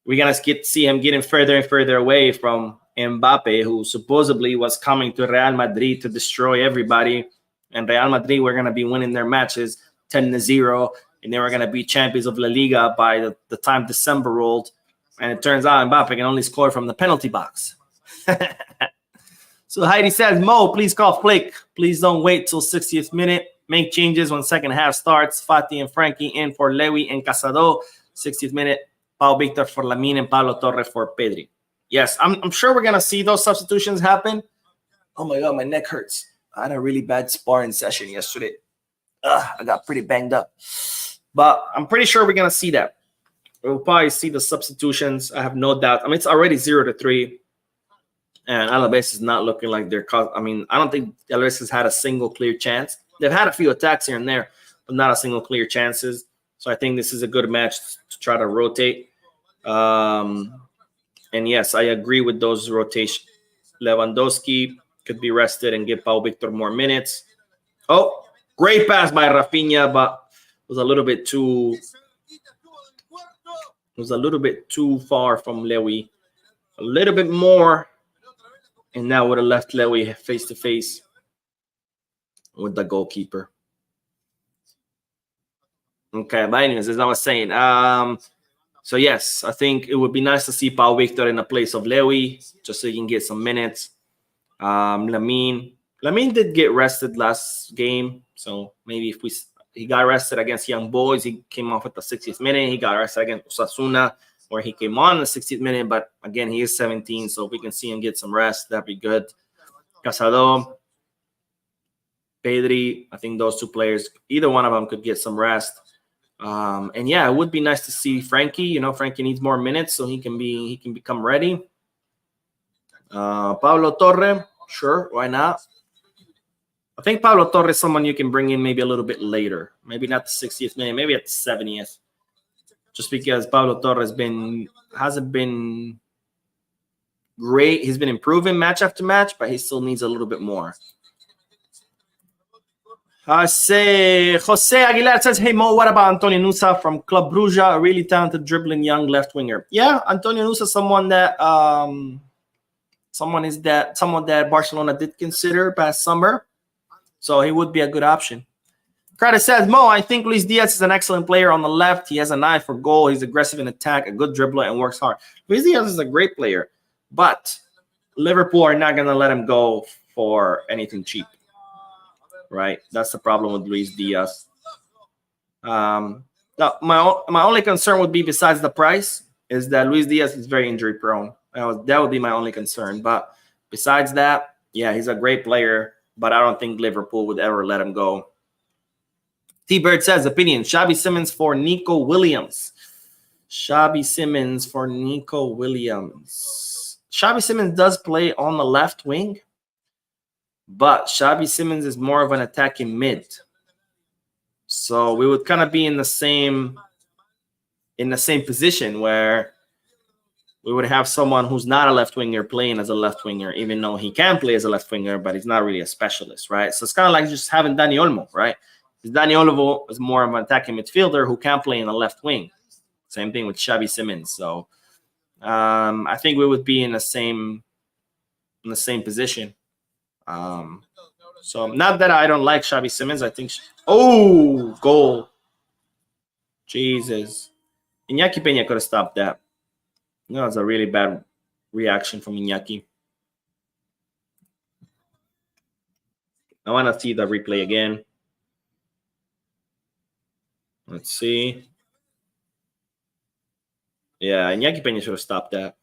We're going to get to see him getting further and further away from Mbappe, who supposedly was coming to Real Madrid to destroy everybody. And Real Madrid were going to be winning their matches 10-0. And they were going to be champions of La Liga by the time December rolled. And it turns out Mbappe can only score from the penalty box. So Heidi says, Mo, please call Flick. Please don't wait till 60th minute. Make changes when second half starts. Fati and Frankie in for Lewy and Casado. 60th minute, Pau Victor for Lamine and Pablo Torre for Pedri. Yes, I'm sure we're going to see those substitutions happen. Oh, my God, my neck hurts. I had a really bad sparring session yesterday. I got pretty banged up. But I'm pretty sure we're going to see that. We'll probably see the substitutions. I have no doubt. I mean, it's already 0-3. And Alaves is not looking like they're... I mean, I don't think Alaves has had a single clear chance. They've had a few attacks here and there, but not a single clear chances. So I think this is a good match to try to rotate. And yes, I agree with those rotations. Lewandowski could be rested and give Pau Victor more minutes. Oh, great pass by Raphinha, but was a little bit too far from Lewy. A little bit more, and that would have left Lewy face to face with the goalkeeper. Okay, but anyways, as I was saying, so yes, I think it would be nice to see Pau Victor in the place of Lewy, just so he can get some minutes. Lamine did get rested last game, so maybe if he got rested against Young Boys, he came off at the 60th minute. He got rested against Osasuna, where he came on the 60th minute, but again, he is 17, so if we can see him get some rest, that'd be good. Casado, Pedri, I think those two players, either one of them could get some rest. And yeah, it would be nice to see Frankie. Frankie needs more minutes so he can become ready. Pablo Torre, sure, why not? I think Pablo Torres is someone you can bring in maybe a little bit later. Maybe not the 60th minute, maybe at the 70th. Just because Pablo Torres hasn't been great. He's been improving match after match, but he still needs a little bit more. Jose Aguilar says, hey Mo, what about Antonio Nusa from Club Brugge, a really talented dribbling young left winger? Yeah, Antonio Nusa, someone that Barcelona did consider past summer, so he would be a good option. Carter says, Mo, I think Luis Diaz is an excellent player on the left. He has an eye for goal. He's aggressive in attack, a good dribbler, and works hard. Luis Diaz is a great player, but Liverpool are not going to let him go for anything cheap, right? That's the problem with Luis Diaz. Now, my only concern would be, besides the price, is that Luis Diaz is very injury prone. That would be my only concern. But besides that, yeah, he's a great player, but I don't think Liverpool would ever let him go. T-Bird says, opinion, Xabi Simons for Nico Williams. Xabi Simons for Nico Williams. Xabi Simons does play on the left wing, but Xabi Simons is more of an attacking mid. So we would kind of be in the same position where we would have someone who's not a left winger playing as a left winger, even though he can play as a left winger, but he's not really a specialist, right? So it's kind of like just having Dani Olmo, right? Dani Olmo is more of an attacking midfielder who can play in the left wing. Same thing with Xabi Simons. So I think we would be in the same position. So not that I don't like Xabi Simons. I think goal. Jesus. Iñaki Peña could have stopped that. No, it's a really bad reaction from Iñaki. I want to see the replay again. Let's see. Yeah, Iñaki Peña should have stopped that.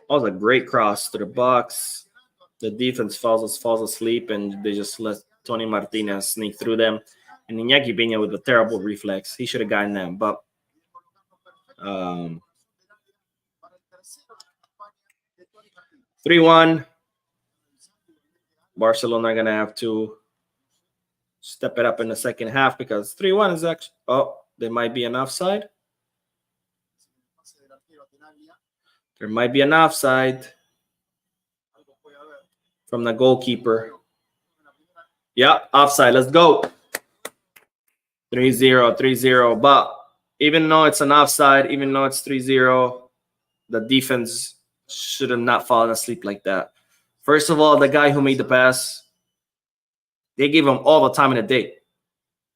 That was a great cross to the box. The defense falls asleep, and they just let Tony Martinez sneak through them. And Iñaki Peña with a terrible reflex. He should have gotten them, but 3-1. Barcelona are going to have to step it up in the second half, because 3-1 is actually... Oh, there might be an offside. There might be an offside from the goalkeeper. Yeah, offside. Let's go. 3-0. But even though it's an offside, even though it's 3-0, the defense should have not fallen asleep like that. First of all, the guy who made the pass, they gave him all the time in the day.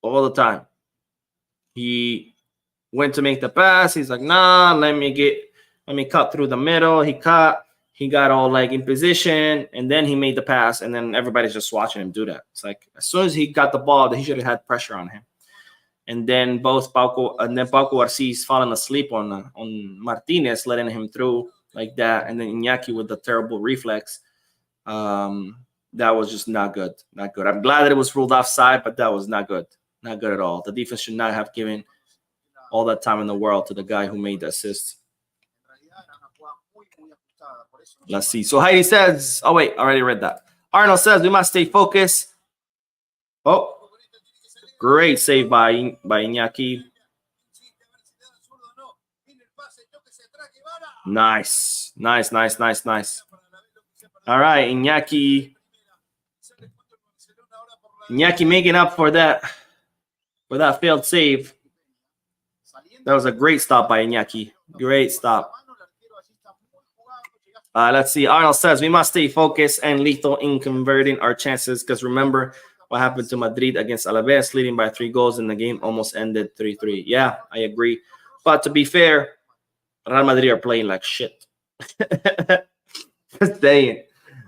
All the time. He went to make the pass. He's like, nah, let me cut through the middle. He cut. He got all like in position, and then he made the pass, and then everybody's just watching him do that. It's like, as soon as he got the ball, he should have had pressure on him. And then Pauco Arcis falling asleep on Martinez, letting him through like that, and then Iñaki with the terrible reflex. That was just not good. Not good. I'm glad that it was ruled offside, but that was not good. Not good at all. The defense should not have given all that time in the world to the guy who made the assist. Let's see. So Heidi says, oh wait, I already read that. Arnold says we must stay focused. Oh, great save by Iñaki. Nice. All right, Iñaki making up for that failed save. That was a great stop by Iñaki. Great stop. Let's see. Arnold says we must stay focused and lethal in converting our chances, because remember what happened to Madrid against Alaves, leading by 3 goals, and the game almost ended 3-3. Yeah, I agree. But to be fair, Real Madrid are playing like shit. Just saying.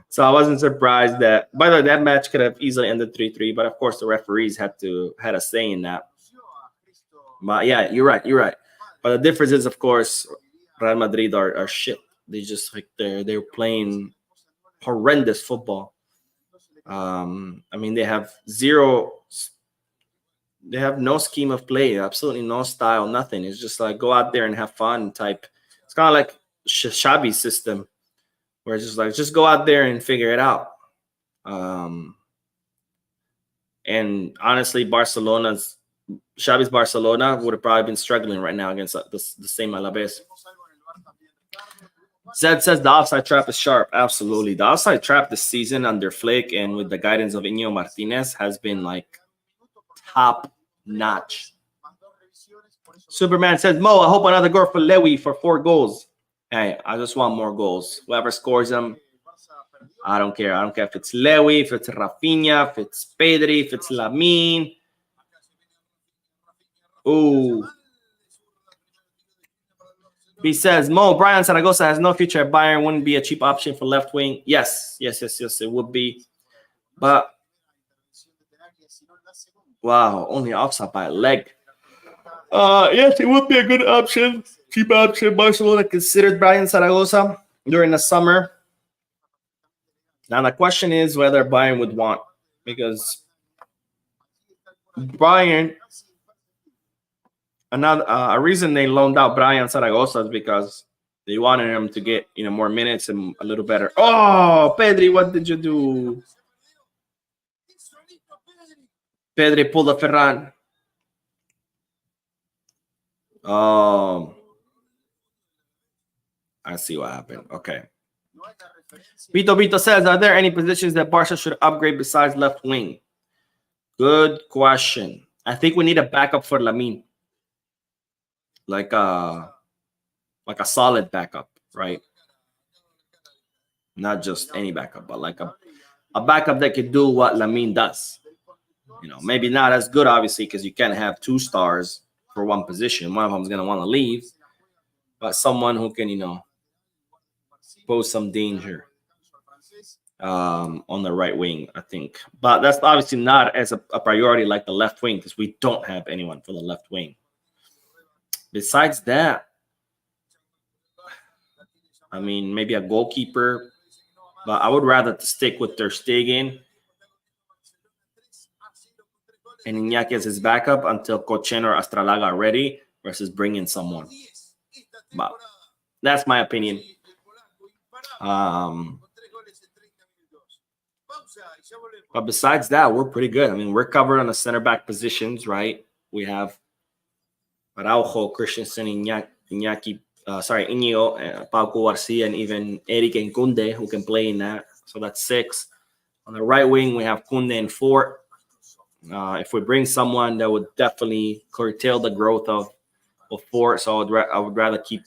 So I wasn't surprised that. By the way, that match could have easily ended 3-3, but of course the referees had a say in that. But yeah, you're right. But the difference is, of course, Real Madrid are shit. They just like they're playing horrendous football. I mean, they have zero They have no scheme of play, absolutely no style, nothing. It's just like go out there and have fun type. It's kind of like Xabi's system, where it's just like just go out there and figure it out. And honestly, Xabi's Barcelona would have probably been struggling right now against the same Alaves. Zed says the offside trap is sharp. Absolutely. The offside trap this season under Flick and with the guidance of Iñigo Martinez has been like top notch. Superman says, Mo, I hope another goal for Lewy for 4 goals. Hey, I just want more goals. Whoever scores them, I don't care. I don't care if it's Lewy, if it's Raphinha, if it's Pedri, if it's Lamine. Ooh. He says, Mo, Brian Zaragoza has no future at Bayern. Wouldn't be a cheap option for left wing. Yes, it would be. But, wow, only offside by a leg. Yes, it would be a good option. Cheap option. Barcelona considered Brian Zaragoza during the summer. Now, the question is whether Bayern would want, because Bayern, a reason they loaned out Brian Zaragoza is because they wanted him to get more minutes and a little better. Oh, Pedri, what did you do? Pedri pulled a Ferran. I see what happened. Okay. Vito says, are there any positions that Barca should upgrade besides left wing? Good question. I think we need a backup for Lamine. Like a solid backup, right? Not just any backup, but like a backup that can do what Lamine does. Maybe not as good, obviously, because you can't have 2 stars for one position. One of them is going to want to leave. But someone who can, pose some danger on the right wing, I think. But that's obviously not as a priority like the left wing, because we don't have anyone for the left wing. Besides that, I mean, maybe a goalkeeper, but I would rather stick with Ter Stegen and Iñaki as his backup until Kochen or Astralaga are ready versus bringing someone. But that's my opinion. But besides that, we're pretty good. I mean, we're covered on the center back positions, right? We have Araujo, Christensen, Iñigo, Pau Garcia, and even Eric and Kounde, who can play in that. So that's 6. On the right wing, we have Kounde and Fort. If we bring someone, that would definitely curtail the growth of Fort. So I would rather keep,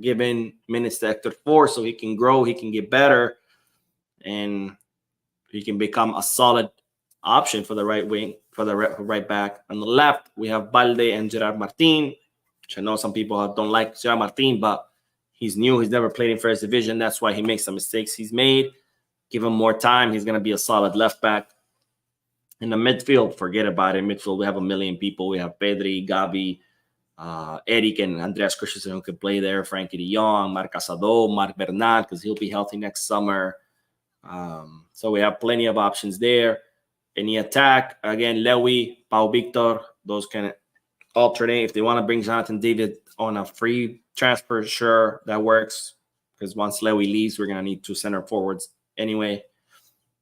giving minutes to Hector Fort so he can grow, he can get better, and he can become a solid option for the right wing, for the right back. On the left, we have Balde and Gerard Martin, which I know some people don't like Gerard Martin, but he's new. He's never played in first division. That's why he makes the mistakes he's made. Give him more time. He's going to be a solid left back. In the midfield, forget about it. Midfield, we have a million people. We have Pedri, Gabi, Eric, and Andreas Christensen who could play there. Frankie de Jong, Marc Casado, Marc Bernat, because he'll be healthy next summer. So we have plenty of options there. In the attack, again, Lewy, Pau Victor, those can alternate. If they want to bring Jonathan David on a free transfer, sure, that works. Because once Lewy leaves, we're going to need 2 center forwards anyway.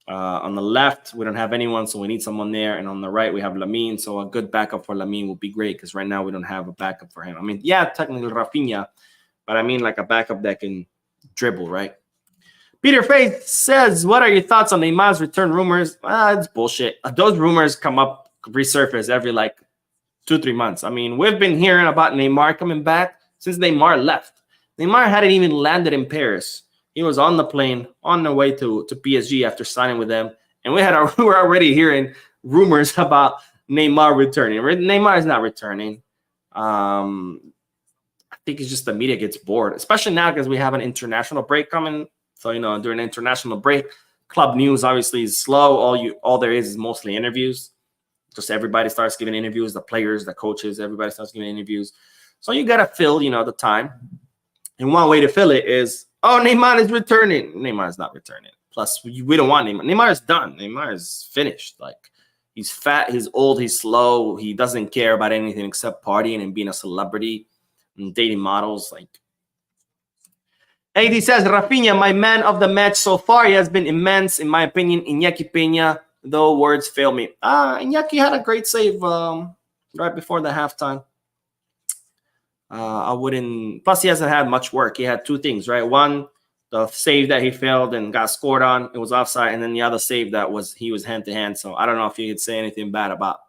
On the left, we don't have anyone, so we need someone there. And on the right, we have Lamine. So a good backup for Lamine would be great, because right now we don't have a backup for him. I mean, yeah, technically Raphinha, but I mean like a backup that can dribble, right? Peter Faith says, what are your thoughts on Neymar's return rumors? It's bullshit. Those rumors resurface every like 2-3 months. I mean, we've been hearing about Neymar coming back since Neymar left. Neymar hadn't even landed in Paris. He was on the plane on the way to PSG after signing with them. And we were already hearing rumors about Neymar returning. Neymar is not returning. I think it's just the media gets bored, especially now because we have an international break coming. So, during the international break, club news obviously is slow. All there is mostly interviews. Just everybody starts giving interviews, the players, the coaches, everybody starts giving interviews. So you got to fill, the time. And one way to fill it is, Neymar is returning. Neymar is not returning. Plus, we don't want Neymar. Neymar is done. Neymar is finished. Like, He's fat, he's old, he's slow. He doesn't care about anything except partying and being a celebrity and dating models. Like, AD says, Raphinha, my man of the match so far. He has been immense, in my opinion. Iñaki Peña, though words fail me. Iñaki had a great save right before the halftime. I wouldn't. Plus, he hasn't had much work. He had two things, right? One, the save that he failed and got scored on, it was offside, and then the other save that he was hand to hand. So I don't know if you could say anything bad about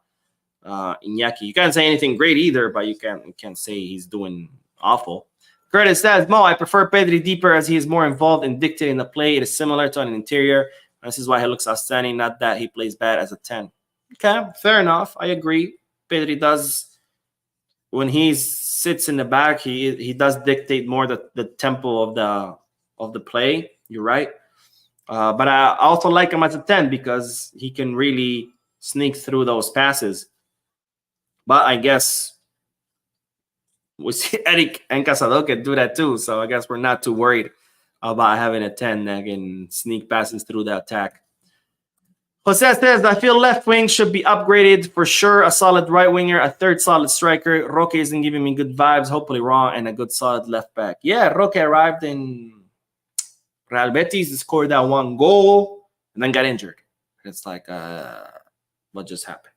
Iñaki. You can't say anything great either, but you can't say he's doing awful. Curtis says, Mo, I prefer Pedri deeper as he is more involved in dictating the play. It is similar to an interior. This is why he looks outstanding, not that he plays bad as a 10. Okay, fair enough. I agree. Pedri does, when he sits in the back, he does dictate more the tempo of the play. You're right. But I also like him as a 10 because he can really sneak through those passes. But I guess we see Eric and Casado can do that too. So I guess we're not too worried about having a 10 that can sneak passes through the attack. Jose says, I feel left wing should be upgraded for sure. A solid right winger, a third solid striker. Roque isn't giving me good vibes, hopefully wrong, and a good solid left back. Yeah, Roque arrived in Real Betis, scored that one goal, and then got injured. It's like, what just happened?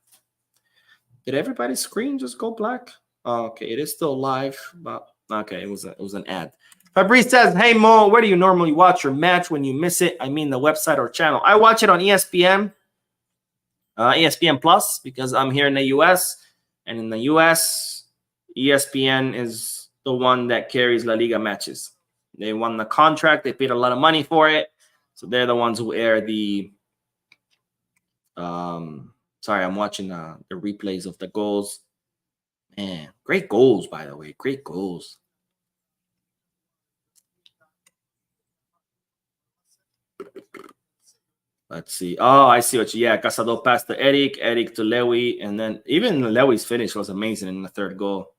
Did everybody's screen just go black? Oh, okay, it is still live, but okay, it was an ad. Fabrice says, hey, Mo, where do you normally watch your match when you miss it? I mean the website or channel. I watch it on ESPN, ESPN Plus, because I'm here in the U.S., and in the U.S., ESPN is the one that carries La Liga matches. They won the contract. They paid a lot of money for it, so they're the ones who air the sorry, I'm watching the replays of the goals. Man, great goals, by the way. Great goals. Let's see. Oh, I see what you. Yeah, Casado passed to Eric to Lewy, and then even Lewy's finish was amazing in the third goal.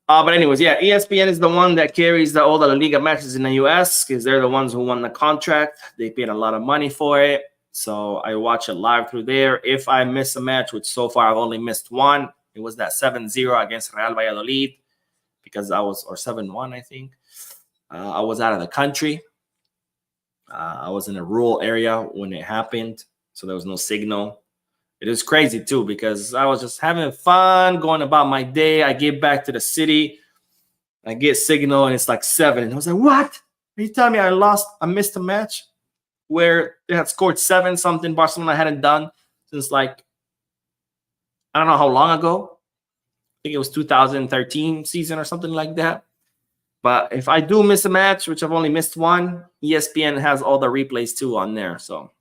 But anyways, yeah, ESPN is the one that carries all the La Liga matches in the US because they're the ones who won the contract. They paid a lot of money for it. So I watch it live through there. If I miss a match, which so far I've only missed one, it was that 7-0 against Real Valladolid because I was, or 7-1, I think. I was out of the country. I was in a rural area when it happened, so there was no signal. It was crazy, too, because I was just having fun, going about my day. I get back to the city. I get signal, and it's like 7. And I was like, what? Are you telling me I missed a match where they had scored 7, something Barcelona hadn't done since, like, I don't know how long ago. I think it was 2013 season or something like that. But if I do miss a match, which I've only missed one, ESPN has all the replays, too, on there, so.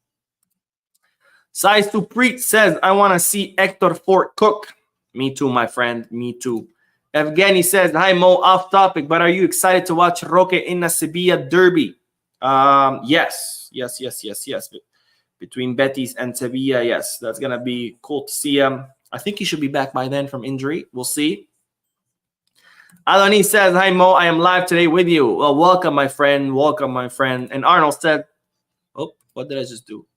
Size to Preet says, I want to see Hector Fort cook. Me too, my friend. Me too. Evgeny says, hi, Mo, off topic, but are you excited to watch Roque in the Sevilla derby? Yes. Between Betis and Sevilla, yes. That's going to be cool to see him. I think he should be back by then from injury. We'll see. Adonis says, hi, Mo, I am live today with you. Well, welcome, my friend. Welcome, my friend. And Arnold said, oh, what did I just do?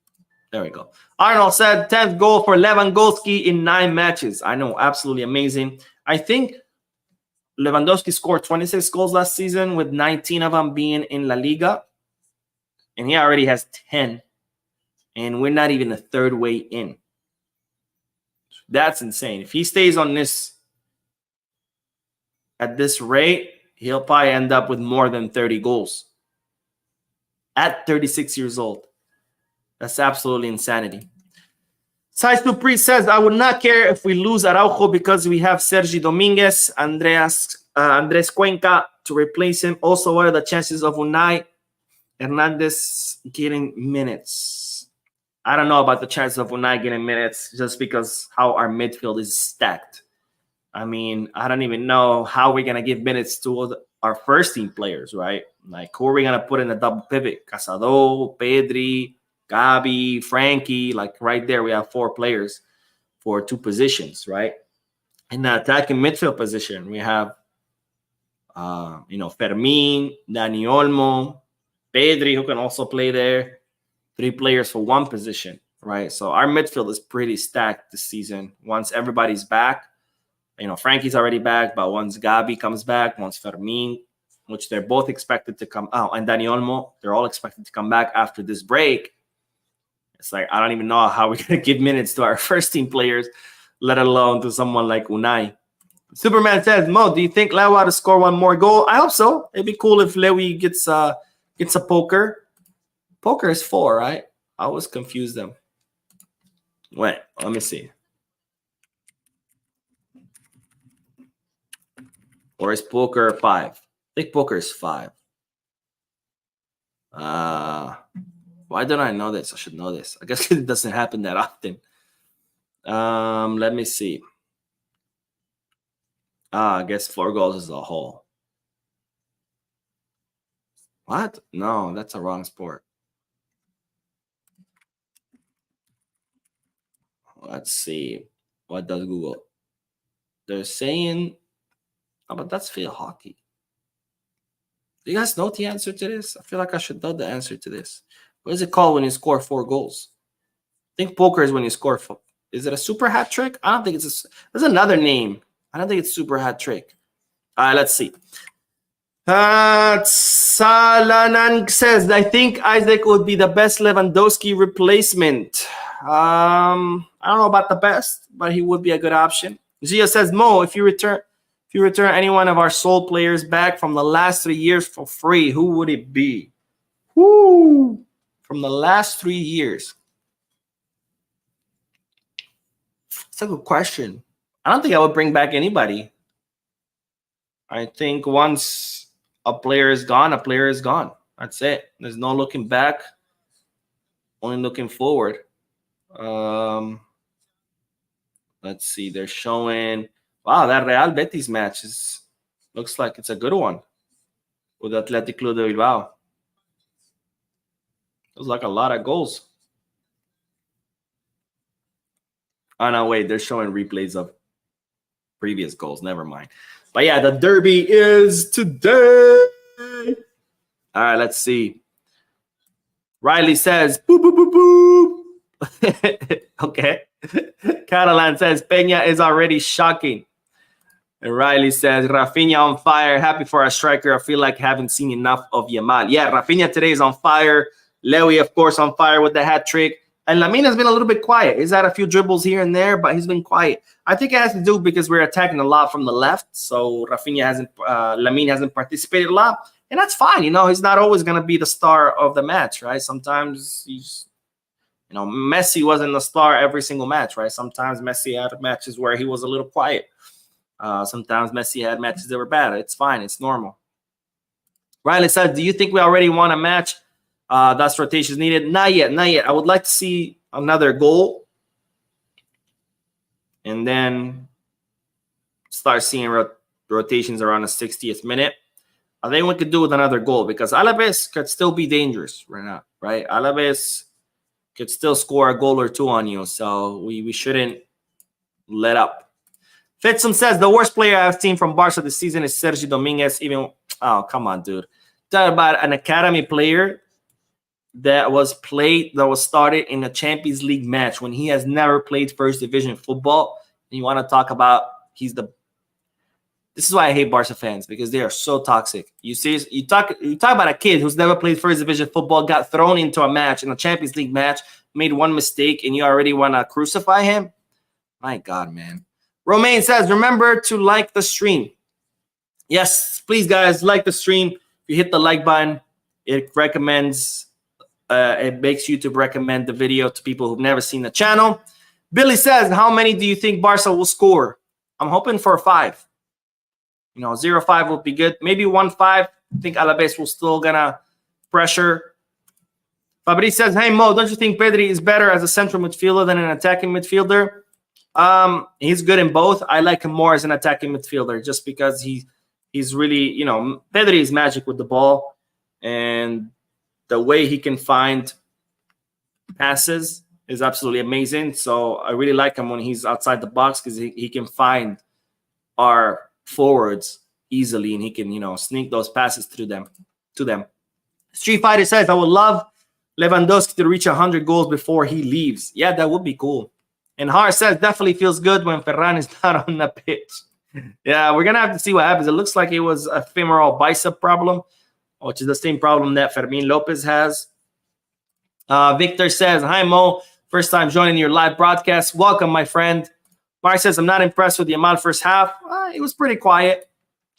There we go. Arnold said 10th goal for Lewandowski in 9 matches. I know, absolutely amazing. I think Lewandowski scored 26 goals last season with 19 of them being in La Liga. And he already has 10. And we're not even a third way in. That's insane. If he stays on this at this rate, he'll probably end up with more than 30 goals at 36 years old. That's absolutely insanity. Size Supri says, I would not care if we lose Araujo because we have Sergi Dominguez, Andres Cuenca to replace him. Also, what are the chances of Unai Hernandez getting minutes? I don't know about the chances of Unai getting minutes just because how our midfield is stacked. I mean, I don't even know how we're going to give minutes to our first team players, right? Like, who are we going to put in the double pivot? Casado, Pedri, Gabi, Frankie, like right there, we have 4 players for 2 positions, right? In the attacking midfield position, we have, Fermin, Dani Olmo, Pedri, who can also play there. 3 players for 1 position right? So our midfield is pretty stacked this season. Once everybody's back, Frankie's already back, but once Gabi comes back, once Fermin, which they're both expected to come out, and Dani Olmo, they're all expected to come back after this break. It's like, I don't even know how we're going to give minutes to our first team players, let alone to someone like Unai. Superman says, Mo, do you think Lewa to score one more goal? I hope so. It'd be cool if Lewy gets a poker. Poker is 4, right? I always confuse them. Wait, let me see. Or is poker 5? I think poker is 5. Why don't I know this? I should know this. I guess it doesn't happen that often. Let me see. I guess 4 goals is a whole. What? No, that's a wrong sport. Let's see. What does Google? They're saying, but that's field hockey. Do you guys know the answer to this? I feel like I should know the answer to this. What is it called when you score 4 goals? I think poker is when you score 4. Is it a super hat trick? I don't think it's there's another name. I don't think it's super hat trick. All right, let's see. Salanang says, I think Isaac would be the best Lewandowski replacement. I don't know about the best, but he would be a good option. Gia says, Mo, if you return any one of our soul players back from the last 3 years for free, who would it be? Woo! From the last 3 years. That's a good question. I don't think I would bring back anybody. I think once a player is gone, a player is gone. That's it. There's no looking back, only looking forward. Let's see. They're showing, wow, that Real Betis match looks like it's a good one with Athletic Club de Bilbao. It was like a lot of goals. Oh, no, wait. They're showing replays of previous goals. Never mind. But yeah, the derby is today. All right, let's see. Riley says, boop, boop, boop, boop. Okay. Catalan says, Peña is already shocking. And Riley says, Raphinha on fire. Happy for a striker. I feel like I haven't seen enough of Yamal. Yeah, Raphinha today is on fire. Lewy, of course, on fire with the hat trick. And Lamine has been a little bit quiet. He's had a few dribbles here and there, but he's been quiet. I think it has to do because we're attacking a lot from the left. So Lamine hasn't participated a lot. And that's fine. He's not always going to be the star of the match, right? Sometimes Messi wasn't the star every single match, right? Sometimes Messi had matches where he was a little quiet. Sometimes Messi had matches that were bad. It's fine. It's normal. Riley says, do you think we already won a match? That's rotations needed. Not yet. I would like to see another goal and then start seeing rotations around the 60th minute. I think we could do with another goal because Alaves could still be dangerous right now, right? Alaves could still score a goal or 2 on you, so we shouldn't let up. Fitsum says, the worst player I've seen from Barca this season is Sergio Dominguez. Oh, come on, dude. Talk about an academy player that was started in a Champions League match when he has never played first division football. And you want to talk about this is why I hate Barca fans, because they are so toxic. You talk about a kid who's never played first division football, got thrown into a match, in a Champions League match, made one mistake, and you already want to crucify him? My God, man. Romain says, remember to like the stream. Yes, please, guys, like the stream. If you hit the like button, it recommends. It makes YouTube recommend the video to people who've never seen the channel. Billy says, how many do you think Barca will score? I'm hoping for 5. 0-5 would be good. Maybe 1-5. I think Alaves will still gonna pressure. Fabrice says, hey, Mo, don't you think Pedri is better as a central midfielder than an attacking midfielder? He's good in both. I like him more as an attacking midfielder just because he's really, Pedri is magic with the ball. And the way he can find passes is absolutely amazing. So I really like him when he's outside the box because he can find our forwards easily and he can, sneak those passes to them. Street Fighter says, I would love Lewandowski to reach 100 goals before he leaves. Yeah, that would be cool. And Har says definitely feels good when Ferran is not on the pitch. Yeah, we're going to have to see what happens. It looks like it was a femoral bicep problem, which is the same problem that Fermin Lopez has. Victor says, hi, Mo. First time joining your live broadcast. Welcome, my friend. Mark says, I'm not impressed with the Amal first half. It was pretty quiet.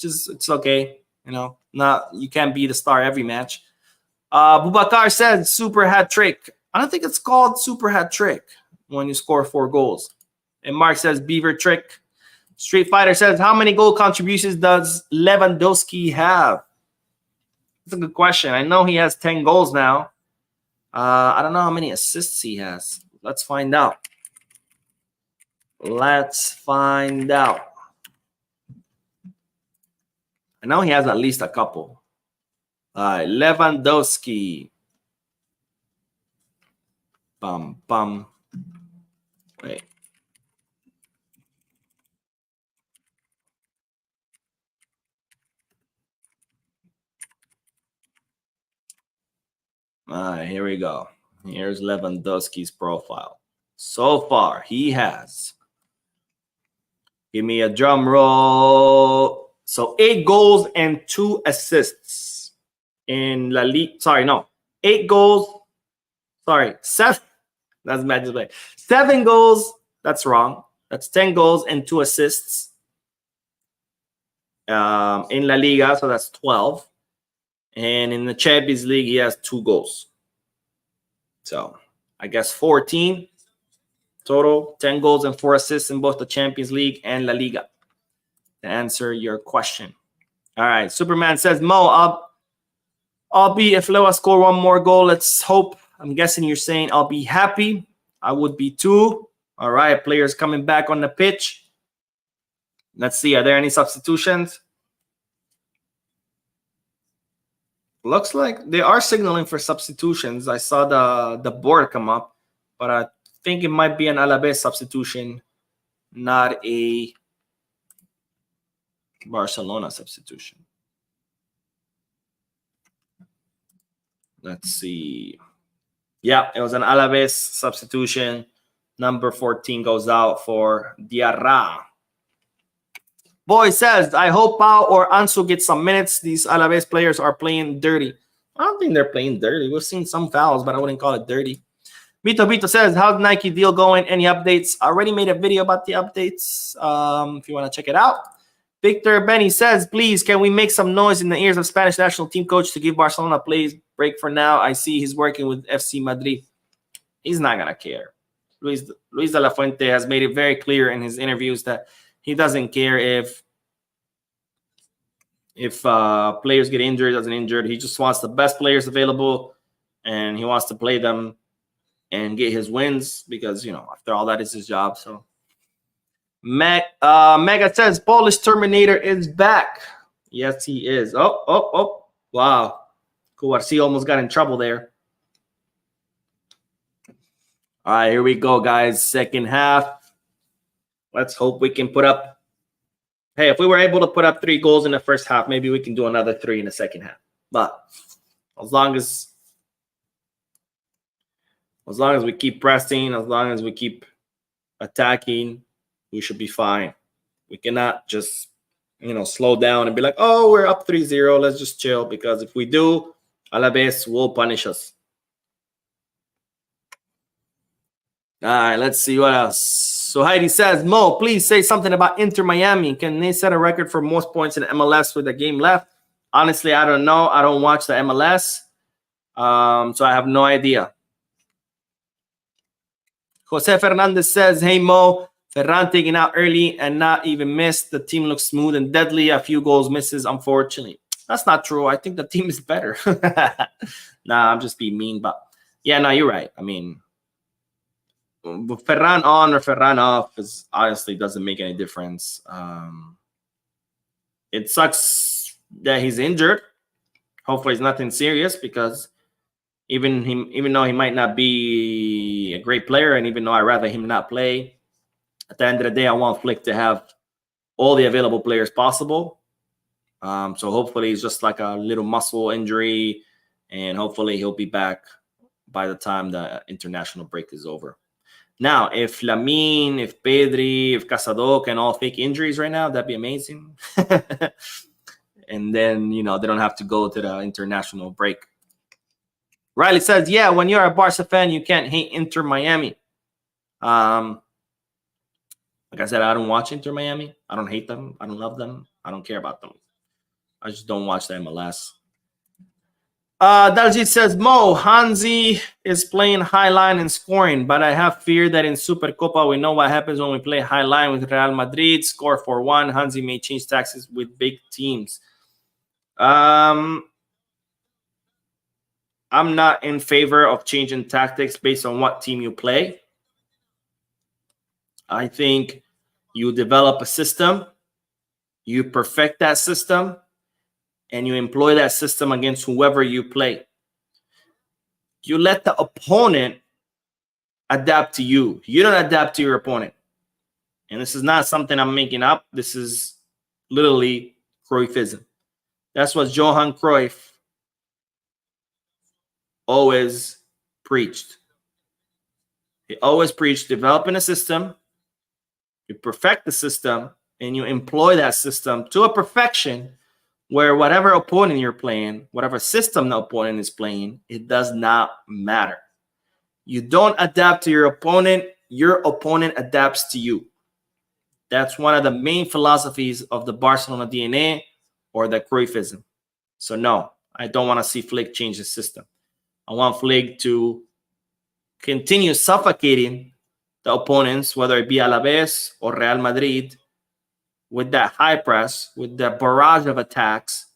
It's okay. You can't be the star every match. Bubakar says, super hat trick. I don't think it's called super hat trick when you score 4 goals. And Mark says, beaver trick. Street Fighter says, how many goal contributions does Lewandowski have? That's a good question. I know he has 10 goals now. I don't know how many assists he has. Let's find out. I know he has at least a couple. Lewandowski. Wait. Here we go. Here's Lewandowski's profile. So far, he has. Give me a drum roll. So 8 goals and 2 assists in La Liga. Sorry, no. 8 goals. Sorry, 7. That's match play. 7 goals. That's wrong. That's 10 goals and 2 assists in La Liga. So that's 12. And in the Champions League, he has 2 goals. So I guess 14 total. 10 goals and 4 assists in both the Champions League and La Liga. To answer your question. All right. Superman says, Mo, I'll be, if Lewa score 1 more goal, let's hope. I'm guessing you're saying I'll be happy. I would be too. All right. Players coming back on the pitch. Let's see. Are there any substitutions? Looks like they are signaling for substitutions. I saw the board come up, but I think it might be an Alaves substitution, not a Barcelona substitution. Let's see. Yeah, it was an Alaves substitution. Number 14 goes out for Diarra. Boy says, I hope Pau or Ansu get some minutes. These Alaves players are playing dirty. I don't think they're playing dirty. We've seen some fouls, but I wouldn't call it dirty. Bito says, how's Nike deal going? Any updates? I already made a video about the updates. If you want to check it out. Victor Benny says, please, can we make some noise in the ears of Spanish national team coach to give Barcelona a play break for now? I see he's working with FC Madrid. He's not going to care. Luis de la Fuente has made it very clear in his interviews that he doesn't care if players get injured, doesn't injured. He just wants the best players available, and he wants to play them and get his wins because, after all, that is his job. So Mega says, Polish Terminator is back. Yes, he is. Oh. Wow. Kuwarsi almost got in trouble there. All right, here we go, guys. Second half. Let's hope we can put up. Hey, if we were able to put up 3 goals in the first half, maybe we can do another 3 in the second half. But as long as we keep pressing, as long as we keep attacking, we should be fine. We cannot just, slow down and be like, oh, we're up 3-0. Let's just chill. Because if we do, Alaves will punish us. All right, let's see what else. So Heidi says, Mo, please say something about Inter Miami. Can they set a record for most points in MLS with a game left? Honestly, I don't know. I don't watch the MLS. So I have no idea. Jose Fernandez says, hey, Mo, Ferran taken out early and not even missed. The team looks smooth and deadly. A few goals misses, unfortunately. That's not true. I think the team is better. Nah, I'm just being mean. But, yeah, no, you're right. I mean, Ferran on or Ferran off honestly doesn't make any difference. It sucks that he's injured. Hopefully it's nothing serious because even though he might not be a great player and even though I'd rather him not play, at the end of the day, I want Flick to have all the available players possible. So hopefully it's just like a little muscle injury and hopefully he'll be back by the time the international break is over. Now, if Lamine, if Pedri, if Casado can all fake injuries right now, that'd be amazing. And then, you know, they don't have to go to the international break. Riley says, yeah, when you're a Barca fan, you can't hate Inter Miami. Like I said, I don't watch Inter Miami. I don't hate them. I don't love them. I don't care about them. I just don't watch the MLS. Daljit says, Mo, Hansi is playing high line and scoring, but I have fear that in Supercopa, we know what happens when we play high line with Real Madrid, score 4-1. Hansi may change tactics with big teams. I'm not in favor of changing tactics based on what team you play. I think you develop a system, you perfect that system, and you employ that system against whoever you play. You let the opponent adapt to you. You don't adapt to your opponent. And this is not something I'm making up. This is literally Cruyffism. That's what Johan Cruyff always preached. He always preached developing a system, you perfect the system, and you employ that system to a perfection where whatever opponent you're playing, whatever system the opponent is playing, it does not matter. You don't adapt to your opponent adapts to you. That's one of the main philosophies of the Barcelona DNA or the Cruyffism. So no, I don't want to see Flick change the system. I want Flick to continue suffocating the opponents, whether it be Alaves or Real Madrid, with that high press, with that barrage of attacks,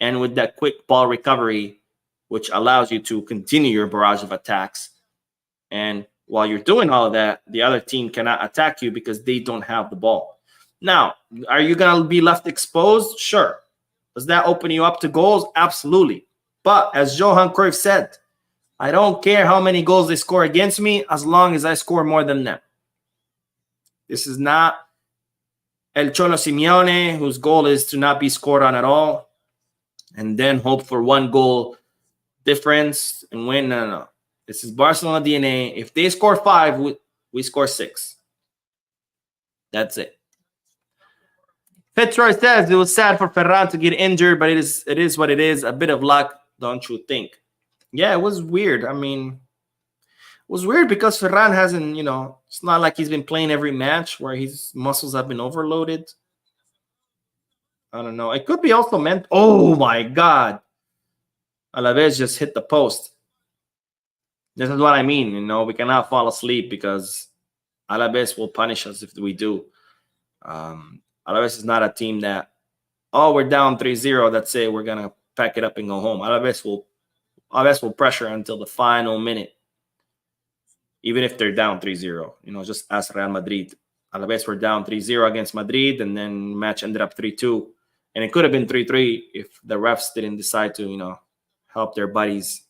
and with that quick ball recovery, which allows you to continue your barrage of attacks. And while you're doing all of that, the other team cannot attack you because they don't have the ball. Now, are you going to be left exposed? Sure. Does that open you up to goals? Absolutely. But as Johan Cruyff said, I don't care how many goals they score against me as long as I score more than them. This is not El Cholo Simeone, whose goal is to not be scored on at all and then hope for one goal difference and win. No. This is Barcelona DNA. If they score 5, we score 6. That's it. Fitzroy says it was sad for Ferran to get injured, but it is what it is. A bit of luck, don't you think? Yeah, it was weird. I mean, it was weird because Ferran hasn't, it's not like he's been playing every match where his muscles have been overloaded. I don't know. It could be also meant. Oh my God. Alaves just hit the post. This is what I mean. We cannot fall asleep because Alaves will punish us if we do. Alaves is not a team that, we're down 3-0. That's it. We're going to pack it up and go home. Alaves will pressure until the final minute, even if they're down 3-0. Just ask Real Madrid. Alaves were down 3-0 against Madrid, and then match ended up 3-2. And it could have been 3-3 if the refs didn't decide to, help their buddies.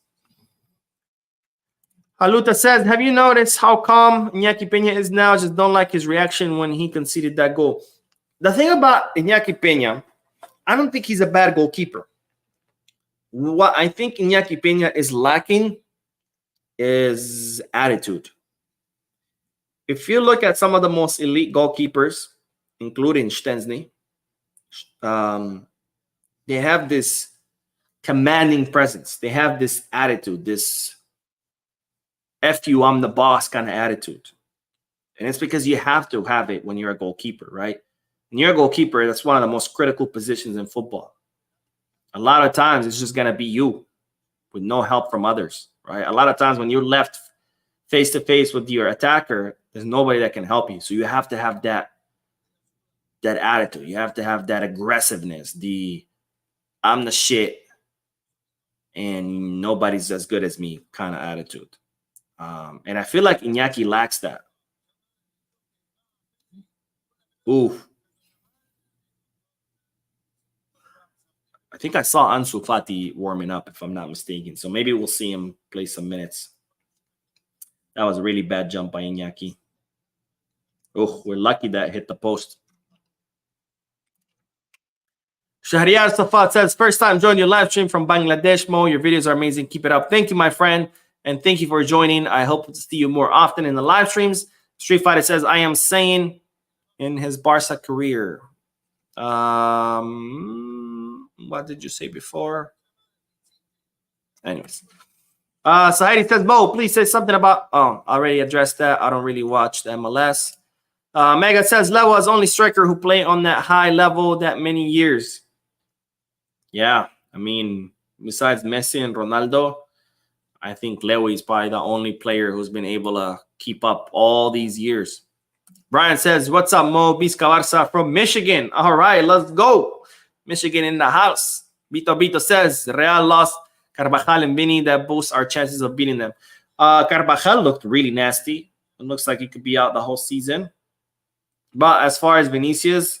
Haluta says, have you noticed how calm Iñaki Peña is now? Just don't like his reaction when he conceded that goal. The thing about Iñaki Peña, I don't think he's a bad goalkeeper. What I think Iñaki Peña is lacking is attitude. If you look at some of the most elite goalkeepers, including Szczęsny, they have this commanding presence. They have this attitude, this F you, I'm the boss kind of attitude. And it's because you have to have it when you're a goalkeeper, right? When you're a goalkeeper, that's one of the most critical positions in football. A lot of times it's just going to be you with no help from others, right? A lot of times when you're left face-to-face with your attacker, there's nobody that can help you. So you have to have that attitude. You have to have that aggressiveness, I'm the shit and nobody's as good as me kind of attitude. And I feel like Iñaki lacks that. Ooh. I think I saw Ansu Fati warming up, if I'm not mistaken. So maybe we'll see him play some minutes. That was a really bad jump by Iñaki. Oh, we're lucky that hit the post. Shahriyar Safat says, first time joining your live stream from Bangladesh, Mo. Your videos are amazing. Keep it up. Thank you, my friend. And thank you for joining. I hope to see you more often in the live streams. Street Fighter says, I am saying in his Barca career. What did you say before? Anyways. Sahidi says, Mo, please say something about... Oh, I already addressed that. I don't really watch the MLS. Mega says, Lewa is only striker who played on that high level that many years. Yeah, I mean, besides Messi and Ronaldo, I think Lewa is probably the only player who's been able to keep up all these years. Brian says, what's up, Mo? Vizca Barca from Michigan. All right, let's go. Michigan in the house. Bito says, Real lost Carvajal and Vini. That boosts our chances of beating them. Carvajal looked really nasty. It looks like he could be out the whole season. But as far as Vinicius,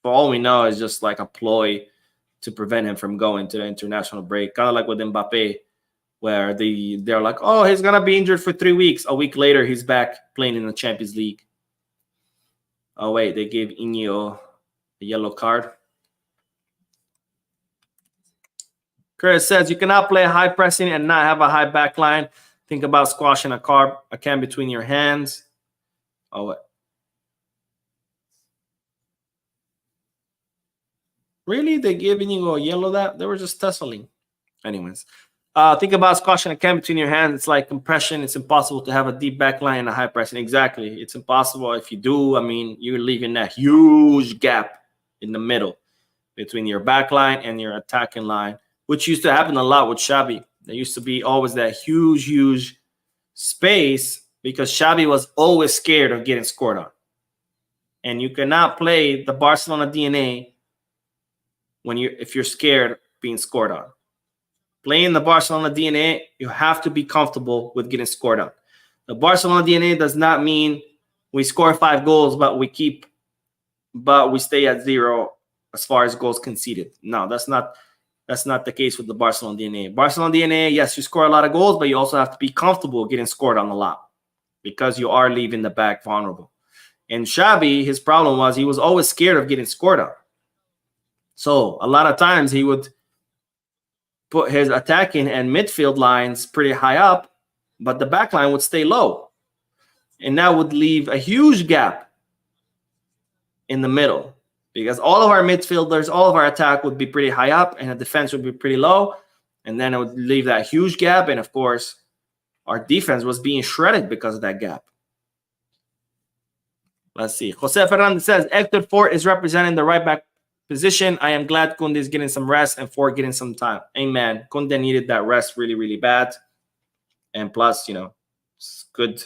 for all we know, is just like a ploy to prevent him from going to the international break. Kind of like with Mbappe, where they're like, oh, he's going to be injured for 3 weeks. A week later, he's back playing in the Champions League. Oh, wait, they gave Iñigo a yellow card. Chris says, you cannot play high pressing and not have a high back line. Think about squashing a can between your hands. Oh, what? Really? They gave Iñigo a yellow that? They were just tussling. Anyways. Think about squashing a can between your hands. It's like compression. It's impossible to have a deep back line and a high pressing. Exactly. It's impossible. If you do, I mean, you're leaving that huge gap in the middle between your back line and your attacking line, which used to happen a lot with Xavi. There used to be always that huge space because Xavi was always scared of getting scored on. And you cannot play the Barcelona DNA if you're scared being scored on. Playing the Barcelona DNA, you have to be comfortable with getting scored on. The Barcelona DNA does not mean we score 5 goals, but we stay at 0 as far as goals conceded. No, that's not the case with the Barcelona DNA. Barcelona DNA, yes, you score a lot of goals, but you also have to be comfortable getting scored on a lot because you are leaving the back vulnerable. And Xavi, his problem was he was always scared of getting scored on. So a lot of times he would put his attacking and midfield lines pretty high up, but the back line would stay low. And that would leave a huge gap in the middle because all of our midfielders, all of our attack would be pretty high up and the defense would be pretty low. And then it would leave that huge gap. And of course, our defense was being shredded because of that gap. Let's see. Jose Fernandez says, Hector Fort is representing the right back position. I am glad Kounde is getting some rest and Fort getting some time. Amen. Kounde needed that rest really bad. And plus, it's good.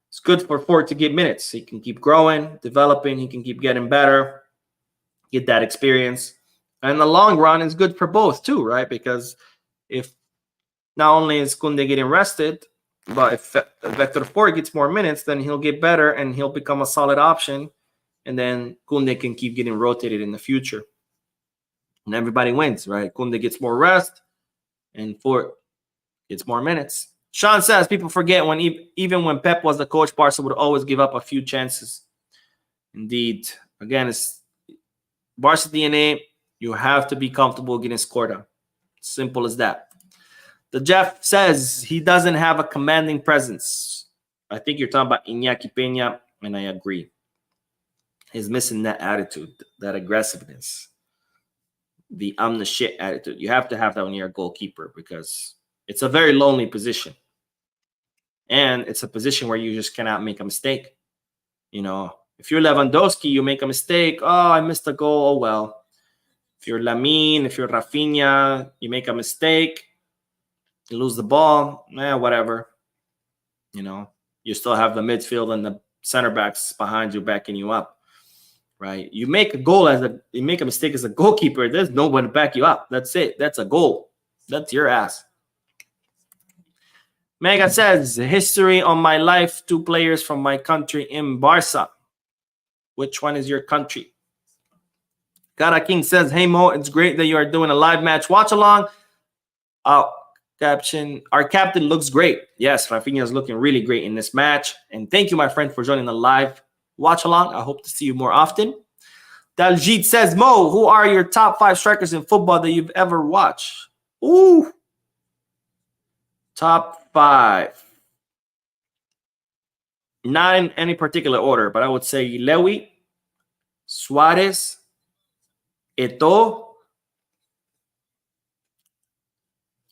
It's good for Fort to get minutes. He can keep growing, developing. He can keep getting better, get that experience. And in the long run, it's good for both too, right? Because if not only is Kounde getting rested, but if Hector Fort gets more minutes, then he'll get better and he'll become a solid option. And then Kounde can keep getting rotated in the future. And everybody wins, right? Kounde gets more rest and Fort gets more minutes. Sean says, people forget even when Pep was the coach, Barca would always give up a few chances. Indeed. Again, it's Barca DNA. You have to be comfortable getting scored on. Simple as that. The Jeff says he doesn't have a commanding presence. I think you're talking about Iñaki Peña, and I agree. He's missing that attitude, that aggressiveness, the I'm the shit attitude. You have to have that when you're a goalkeeper because it's a very lonely position. And it's a position where you just cannot make a mistake. If you're Lewandowski, you make a mistake. Oh, I missed a goal. Oh, well. If you're Lamine, if you're Raphinha, you make a mistake. You lose the ball. Whatever. You still have the midfield and the center backs behind you backing you up. Right? You make a mistake as a goalkeeper, there's no one to back you up. That's it. That's a goal. That's your ass. Mega says, history on my life, 2 players from my country in Barca. Which one is your country? Gara King says, hey Mo, it's great that you are doing a live match watch along. Caption, our captain looks great. Yes, Raphinha is looking really great in this match. And thank you, my friend, for joining the live watch along. I hope to see you more often. Daljit says, Mo, who are your top 5 strikers in football that you've ever watched? Ooh. Top 5. Not in any particular order, but I would say Lewy, Suarez, Eto'o,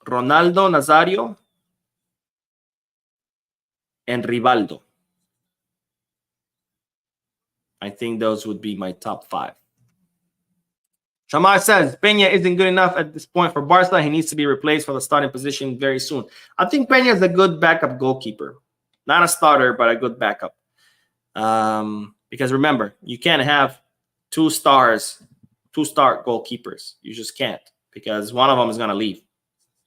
Ronaldo Nazario, and Rivaldo. I think those would be my top 5. Shamar says Peña isn't good enough at this point for Barca. He needs to be replaced for the starting position very soon. I think Peña is a good backup goalkeeper. Not a starter, but a good backup. Because remember, you can't have 2 star goalkeepers. You just can't, because one of them is going to leave.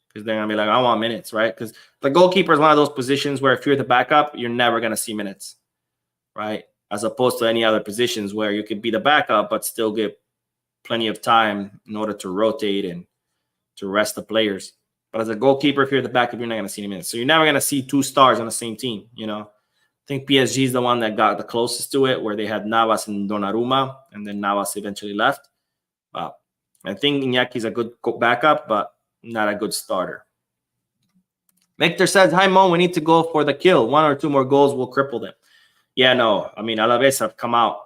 Because they're going to be like, I want minutes, right? Because the goalkeeper is one of those positions where if you're the backup, you're never going to see minutes, right? As opposed to any other positions where you could be the backup but still get plenty of time in order to rotate and to rest the players. But as a goalkeeper, if you're the backup, you're not going to see any minutes. So you're never going to see 2 stars on the same team, you know? I think PSG is the one that got the closest to it, where they had Navas and Donnarumma, and then Navas eventually left. I think Iñaki's a good backup, but not a good starter. Victor says, hi, Mo, we need to go for the kill. 1 or 2 more goals will cripple them. Yeah, no. I mean, Alaves have come out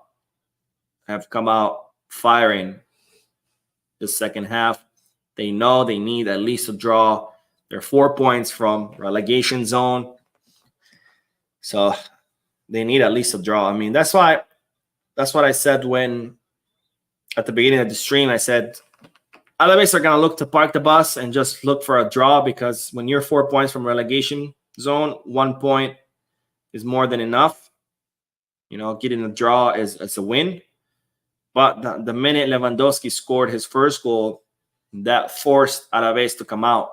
firing the second half. They know they need at least a draw. They're 4 points from relegation zone. So they need at least a draw. I mean, that's what I said when at the beginning of the stream. I said Alaves are going to look to park the bus and just look for a draw, because when you're 4 points from relegation zone, 1 point is more than enough. You know, getting a draw is a win. But the minute Lewandowski scored his first goal, that forced Alaves to come out,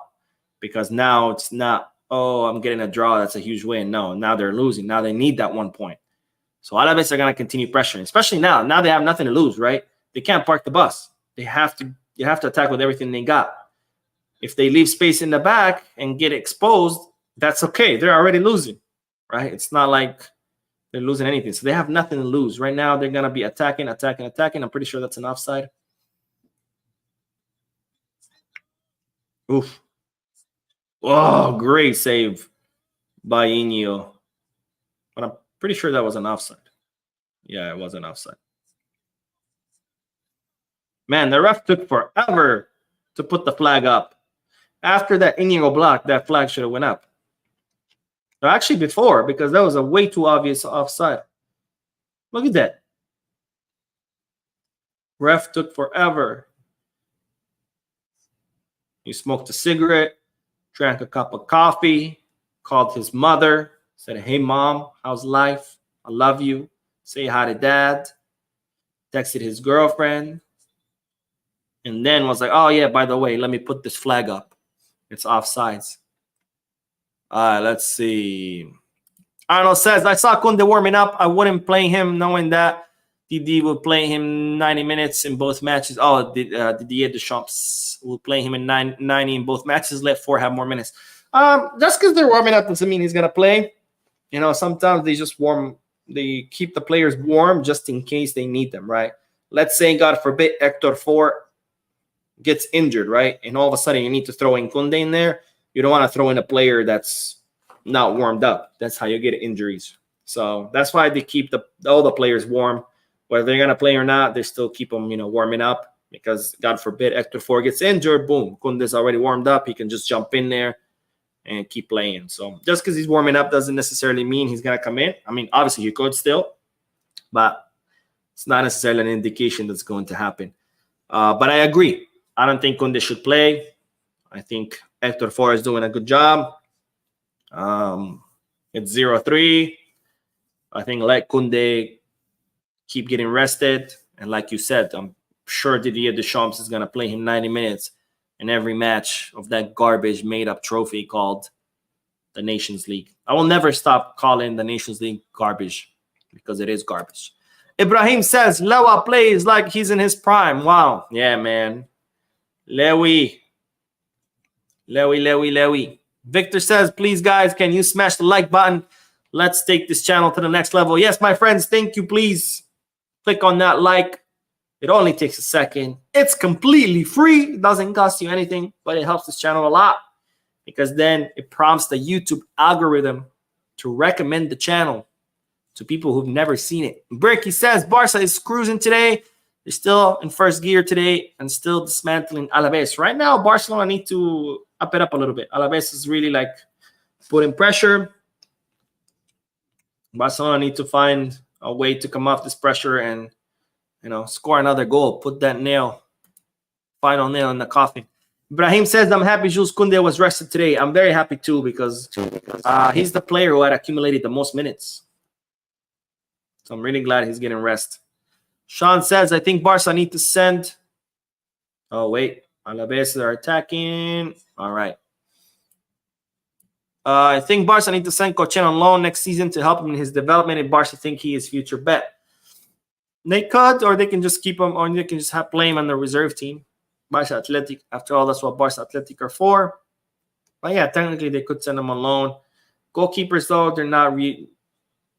because now it's not, oh, I'm getting a draw, that's a huge win. No, now they're losing. Now they need that 1 point. So Alaves are going to continue pressuring, especially now. Now they have nothing to lose, right? They can't park the bus. You have to attack with everything they got. If they leave space in the back and get exposed, that's okay. They're already losing, right? It's not like they're losing anything. So they have nothing to lose. Right now, they're going to be attacking. I'm pretty sure that's an offside. Oof. Oh, great save by Iñigo. But I'm pretty sure that was an offside. Yeah, it was an offside. Man, the ref took forever to put the flag up. After that Iñigo block, that flag should have went up. Or actually before, because that was a way too obvious offside. Look at that. Ref took forever. He smoked a cigarette, drank a cup of coffee, called his mother, said, hey, Mom, how's life? I love you. Say hi to Dad. Texted his girlfriend. And then was like, oh, yeah, by the way, let me put this flag up. It's offsides. Let's see. Arnold says, I saw Kounde warming up. I wouldn't play him knowing that Didi will play him 90 minutes in both matches. Oh, Didier Deschamps will play him in 90 in both matches. Let 4 have more minutes. Just because they're warming up doesn't mean he's going to play. You know, sometimes they keep the players warm just in case they need them, right? Let's say, God forbid, Hector Fort gets injured, right? And all of a sudden you need to throw in Kounde in there. You don't want to throw in a player that's not warmed up. That's how you get injuries. So that's why they keep all the players warm. Whether they're going to play or not, they still keep them, warming up, because God forbid Hector Fort gets injured, boom, Kounde's already warmed up. He can just jump in there and keep playing. So just because he's warming up doesn't necessarily mean he's going to come in. I mean, obviously he could still, but it's not necessarily an indication that's going to happen. But I agree. I don't think Kounde should play. I think Hector Fort is doing a good job. It's 0-3. I think let Kounde keep getting rested. And like you said, I'm sure Didier Deschamps is going to play him 90 minutes in every match of that garbage made-up trophy called the Nations League. I will never stop calling the Nations League garbage, because it is garbage. Ibrahim says, Lewa plays like he's in his prime. Wow. Yeah, man. Lewy. Victor says, please, guys, can you smash the like button? Let's take this channel to the next level. Yes, my friends, thank you. Please click on that like. It only takes a second. It's completely free. It doesn't cost you anything, but it helps this channel a lot. because then it prompts the YouTube algorithm to recommend the channel to people who've never seen it. Bricky says Barca is cruising today. They're still in first gear today and still dismantling Alaves. Right now, Barcelona need to up it up a little bit. Alaves is really like putting pressure. Barcelona need to find a way to come off this pressure and, you know, score another goal. Put that final nail in the coffin. Ibrahim says, I'm happy Jules Kounde was rested today. I'm very happy too because he's the player who had accumulated the most minutes. So I'm really glad he's getting rest. Sean says, I think Barca need to send. Oh, wait. Alaves are attacking. All right. I think Barca need to send Kounde on loan next season to help him in his development. And Barca think he is future bet. They could, or they can just keep him, or they can just play him on the reserve team. Barca Athletic. After all, that's what Barca Athletic are for. But yeah, technically they could send him on loan. Goalkeepers, though, they're not.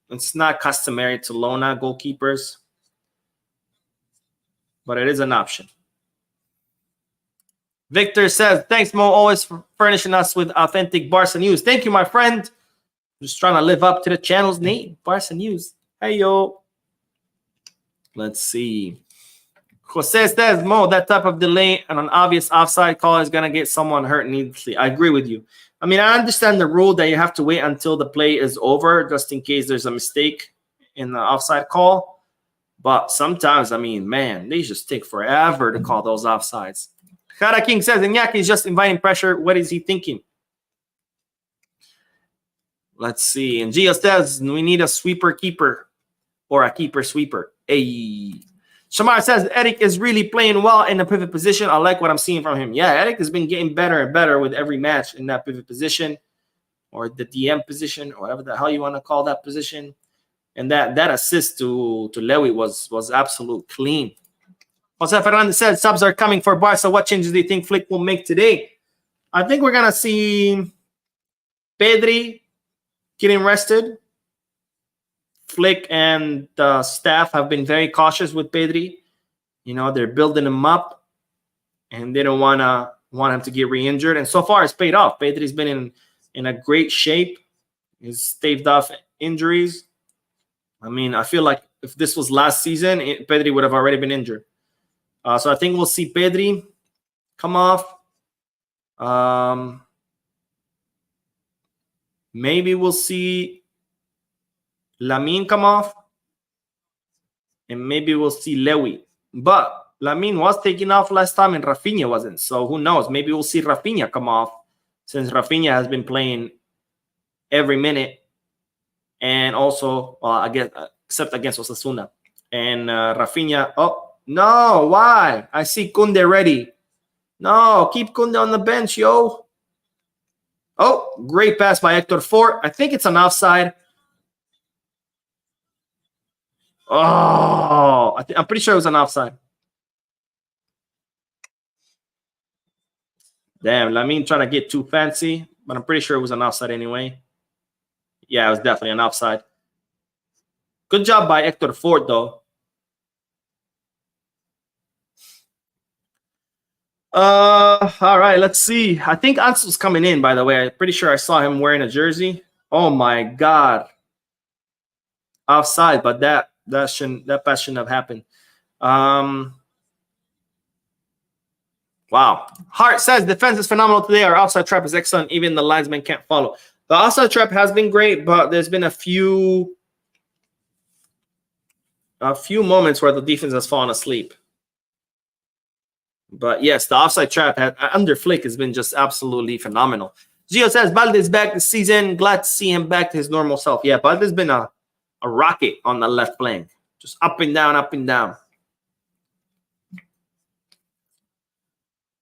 It's not customary to loan out goalkeepers, but it is an option. Victor says, thanks, Mo, always for furnishing us with authentic Barca news. Thank you, my friend. Just trying to live up to the channel's name, Barca News. Hey, yo. Let's see. Jose says, Mo, that type of delay and an obvious offside call is going to get someone hurt needlessly. I agree with you. I mean, I understand the rule that you have to wait until the play is over just in case there's a mistake in the offside call. But sometimes, I mean, man, they just take forever to call those offsides. Kara King says, Iñaki is just inviting pressure. What is he thinking? Let's see. And Gio says, we need a sweeper keeper or a keeper sweeper. Hey. Shamar says, Eric is really playing well in the pivot position. I like what I'm seeing from him. Yeah, Eric has been getting better and better with every match in that pivot position or the DM position or whatever the hell you want to call that position. And that assist to Lewy was absolute clean. Jose Fernandez said, subs are coming for Barca. What changes do you think Flick will make today? I think we're going to see Pedri getting rested. Flick and the staff have been very cautious with Pedri. You know, they're building him up, and they don't want him to get re-injured. And so far, it's paid off. Pedri's been in a great shape. He's staved off injuries. I mean, I feel like if this was last season, Pedri would have already been injured. So I think we'll see Pedri come off. Maybe we'll see Lamine come off. And maybe we'll see Lewy. But Lamine was taken off last time and Raphinha wasn't. So who knows? Maybe we'll see Raphinha come off since Raphinha has been playing every minute. And also, I guess, except against Osasuna. And Raphinha, oh, no, why? I see Kounde ready. No, keep Kounde on the bench, yo. Oh, great pass by Hector Fort. I think it's an offside. Oh, I'm pretty sure it was an offside. Damn, Lamine trying to get too fancy, but I'm pretty sure it was an offside anyway. Yeah, it was definitely an offside. Good job by Hector Fort, though. All right, let's see. I think Ansu's coming in, by the way. I'm pretty sure I saw him wearing a jersey. Oh my God. Offside, but that pass shouldn't have happened. Wow. Hart says defense is phenomenal today. Our offside trap is excellent. Even the linesman can't follow. The offside trap has been great, but there's been a few moments where the defense has fallen asleep. But yes, the offside trap under Flick has been just absolutely phenomenal. Gio says Balde's back this season. Glad to see him back to his normal self. Yeah, Balde's been a rocket on the left flank. Just up and down, up and down.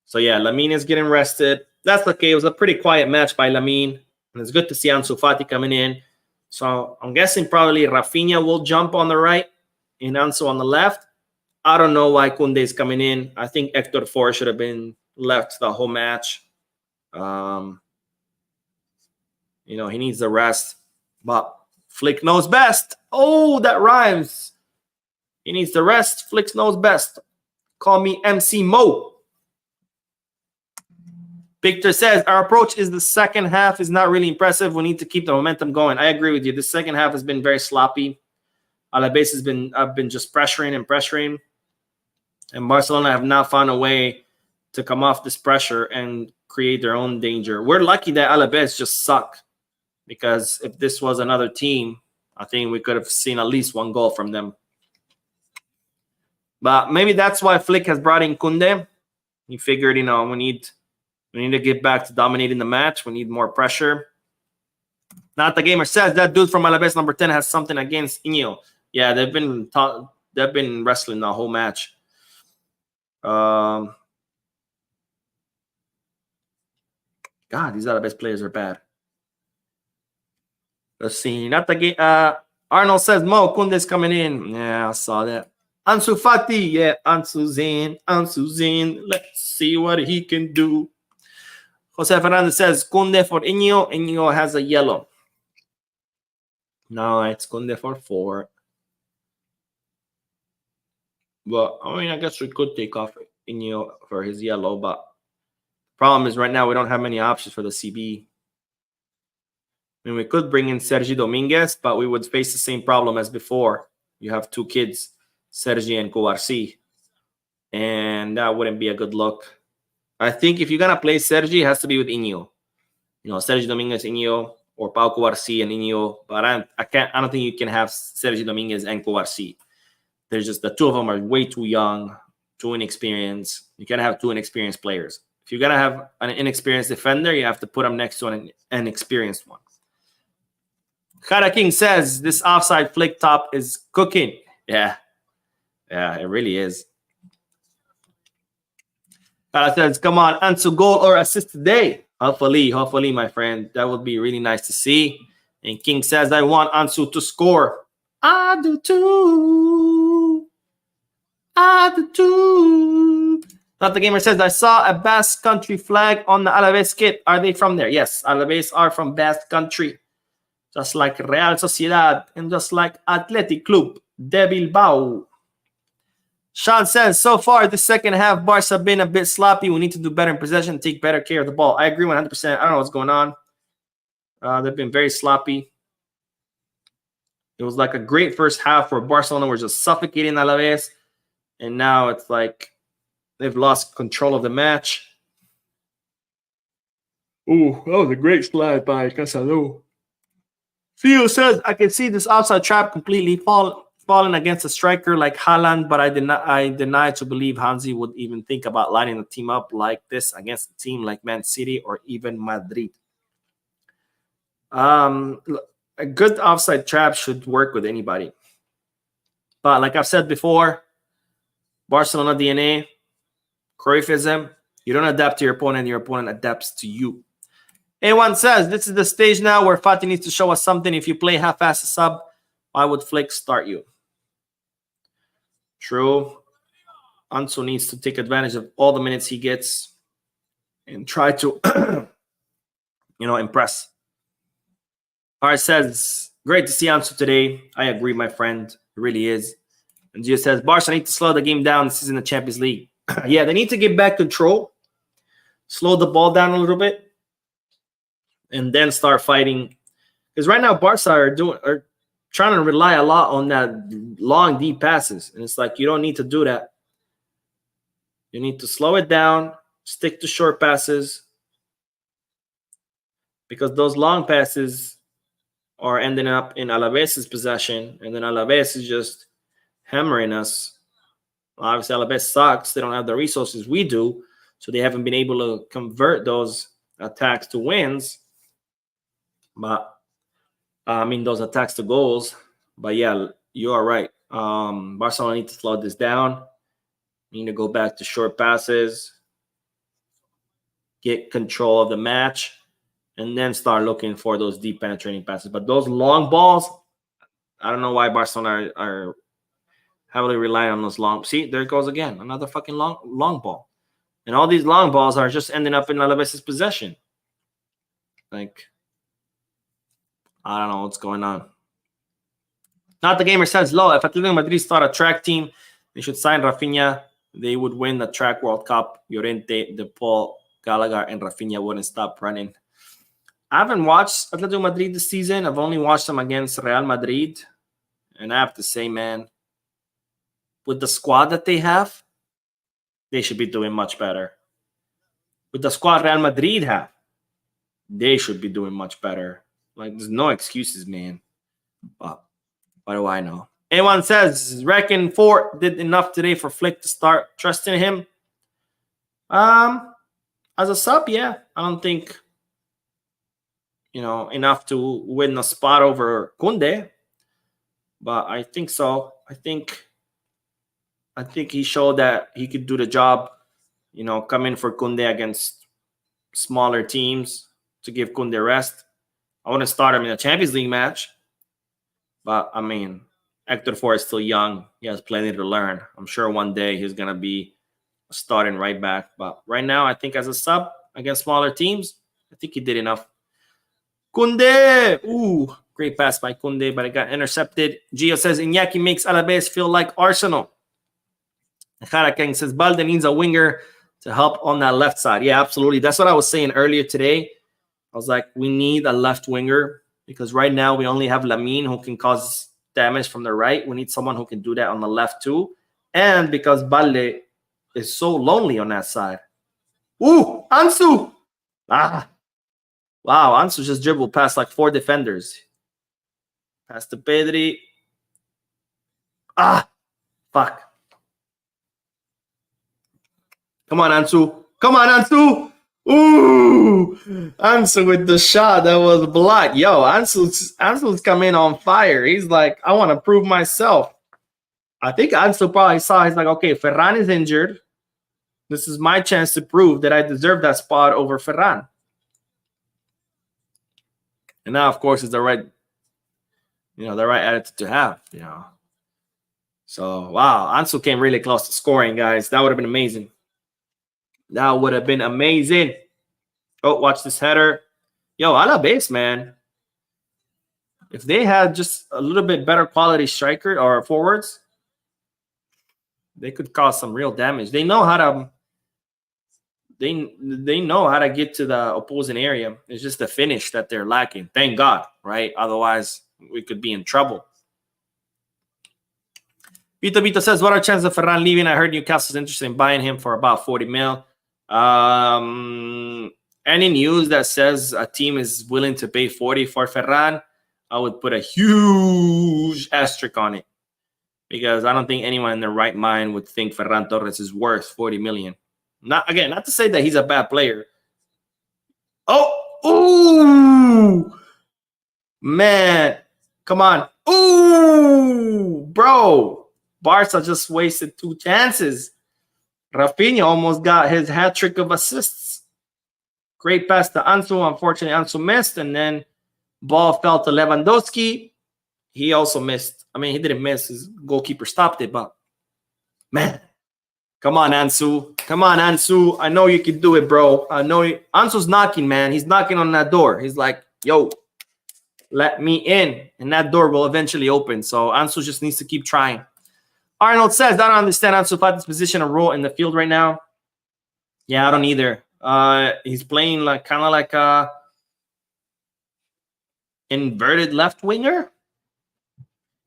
So yeah, Lamine is getting rested. That's okay. It was a pretty quiet match by Lamine. And it's good to see Ansu Fati coming in. So I'm guessing probably Raphinha will jump on the right and Ansu on the left. I don't know why Kounde is coming in. I think Hector Fort should have been left the whole match. You know, he needs the rest. But Flick knows best. Oh, that rhymes. He needs the rest. Flick knows best. Call me MC Mo. Victor says, our approach is the second half is not really impressive. We need to keep the momentum going. I agree with you. The second half has been very sloppy. Alaves has been just pressuring and pressuring. And Barcelona have not found a way to come off this pressure and create their own danger. We're lucky that Alaves just suck. Because if this was another team, I think we could have seen at least one goal from them. But maybe that's why Flick has brought in Kounde. He figured, we need to get back to dominating the match. We need more pressure. Not the gamer says that dude from Alaves number 10 has something against Iñigo. Yeah, they've been wrestling the whole match. God, these Alaves players are bad. Let's see. Not the game. Arnold says Mo Kounde's coming in. Yeah, I saw that. Ansu Fati, yeah, Ansu's in. Let's see what he can do. Jose Fernandez says Kounde for Iñigo. Iñigo has a yellow. No, it's Kounde for 4. But I guess we could take off Iñigo for his yellow. But the problem is right now we don't have many options for the CB. We could bring in Sergi Dominguez, but we would face the same problem as before. You have 2 kids, Sergi and Kouarsi. And that wouldn't be a good look. I think if you're going to play Sergi, it has to be with Iñigo. Sergi Dominguez, Iñigo, or Pau Kouarsi and Iñigo. But I don't think you can have Sergi Dominguez and Kouarsi. There's just the 2 of them are way too young, too inexperienced. You can't have 2 inexperienced players. If you're going to have an inexperienced defender, you have to put them next to an experienced one. Kara King says this offside flick top is cooking. Yeah, it really is. Kara says, come on, Ansu goal or assist today. Hopefully, my friend. That would be really nice to see. And King says, I want Ansu to score. I do too. Not the gamer says, I saw a Basque Country flag on the Alaves kit. Are they from there? Yes, Alaves are from Basque Country. Just like Real Sociedad and just like Athletic Club de Bilbao. Sean says, so far, the second half, Barca have been a bit sloppy. We need to do better in possession, take better care of the ball. I agree 100%. I don't know what's going on. They've been very sloppy. It was like a great first half where Barcelona were just suffocating Alaves. And now it's like they've lost control of the match. Ooh, that was a great slide by Casado. Theo says, I can see this offside trap completely falling against a striker like Haaland, but I deny to believe Hansi would even think about lining the team up like this against a team like Man City or even Madrid. A good offside trap should work with anybody. But like I've said before, Barcelona DNA, Cruyffism, you don't adapt to your opponent adapts to you. A1 says, this is the stage now where Fati needs to show us something. If you play half-ass a sub, why would Flick start you? True. Ansu needs to take advantage of all the minutes he gets and try to, impress. All right, says, great to see Ansu today. I agree, my friend. It really is. And Gio says, Barca need to slow the game down. This is in the Champions League. Yeah, they need to get back control, slow the ball down a little bit, and then start fighting. Because right now, Barca are trying to rely a lot on that long, deep passes. And it's like, you don't need to do that. You need to slow it down, stick to short passes. Because those long passes are ending up in Alaves' possession. And then Alaves is just hammering us. Obviously, Alaves sucks. They don't have the resources we do. So they haven't been able to convert those attacks to wins. But those attacks to goals. But yeah, you are right. Barcelona need to slow this down. Need to go back to short passes, get control of the match, and then start looking for those deep penetrating passes. But those long balls, I don't know why Barcelona are heavily relying on those long. See, there it goes again. Another fucking long ball. And all these long balls are just ending up in Alaves' possession. Like, I don't know what's going on. Not the gamer says, low. If Atletico Madrid start a track team, they should sign Raphinha. They would win the track World Cup. Llorente, De Paul, Gallagher and Raphinha wouldn't stop running. I haven't watched Atletico Madrid this season. I've only watched them against Real Madrid. And I have to say, man, with the squad that they have, they should be doing much better. With the squad Real Madrid have, they should be doing much better. Like, there's no excuses, man. But what do I know? Anyone says, reckon Fort did enough today for Flick to start trusting him? As a sub, yeah. I don't think, enough to win a spot over Kounde. But I think so. I think he showed that he could do the job, come in for Kounde against smaller teams to give Kounde rest. I want to start him in a Champions League match. But, I mean, Hector Ford is still young. He has plenty to learn. I'm sure one day he's going to be a starting right back. But right now, I think as a sub against smaller teams, I think he did enough. Kounde! Ooh, great pass by Kounde, but it got intercepted. Gio says, Iñaki makes Alaves feel like Arsenal. Harakeng says, Balde needs a winger to help on that left side. Yeah, absolutely. That's what I was saying earlier today. I was like, we need a left winger because right now we only have Lamine who can cause damage from the right. We need someone who can do that on the left too. And because Balde is so lonely on that side. Ooh, Ansu! Wow, Ansu just dribbled past like 4 defenders. Pass to Pedri. Fuck. Come on, Ansu. Come on, Ansu. Ooh, Ansu with the shot that was blocked. Yo, Ansu's coming on fire. He's like, I want to prove myself. I think Ansu probably saw, he's like, okay, Ferran is injured. This is my chance to prove that I deserve that spot over Ferran. And now, of course, it's the right attitude to have, So, wow, Ansu came really close to scoring, guys. That would have been amazing. That would have been amazing. Oh, watch this header. Yo, Alaves, man. If they had just a little bit better quality striker or forwards, they could cause some real damage. They know how to they know how to get to the opposing area. It's just the finish that they're lacking. Thank God, right? Otherwise, we could be in trouble. Vito says, what are chances of Ferran leaving? I heard Newcastle's interested in buying him for about 40 mil. Any news that says a team is willing to pay 40 for Ferran, I would put a huge asterisk on it. Because I don't think anyone in their right mind would think Ferran Torres is worth 40 million. Not to say that he's a bad player. Ooh, man, come on. Ooh, bro. Barca just wasted 2 chances. Raphinha almost got his hat trick of assists. Great pass to Ansu. Unfortunately, Ansu missed, and then ball fell to Lewandowski. He also missed. I mean, he didn't miss. His goalkeeper stopped it, but man, come on, Ansu. Come on, Ansu. I know you can do it, bro. I know Ansu's knocking, man. He's knocking on that door. He's like, yo, let me in. And that door will eventually open. So Ansu just needs to keep trying. Arnold says, I don't understand Ansu Fati's position and role in the field right now. Yeah, I don't either. He's playing like kind of like a inverted left winger.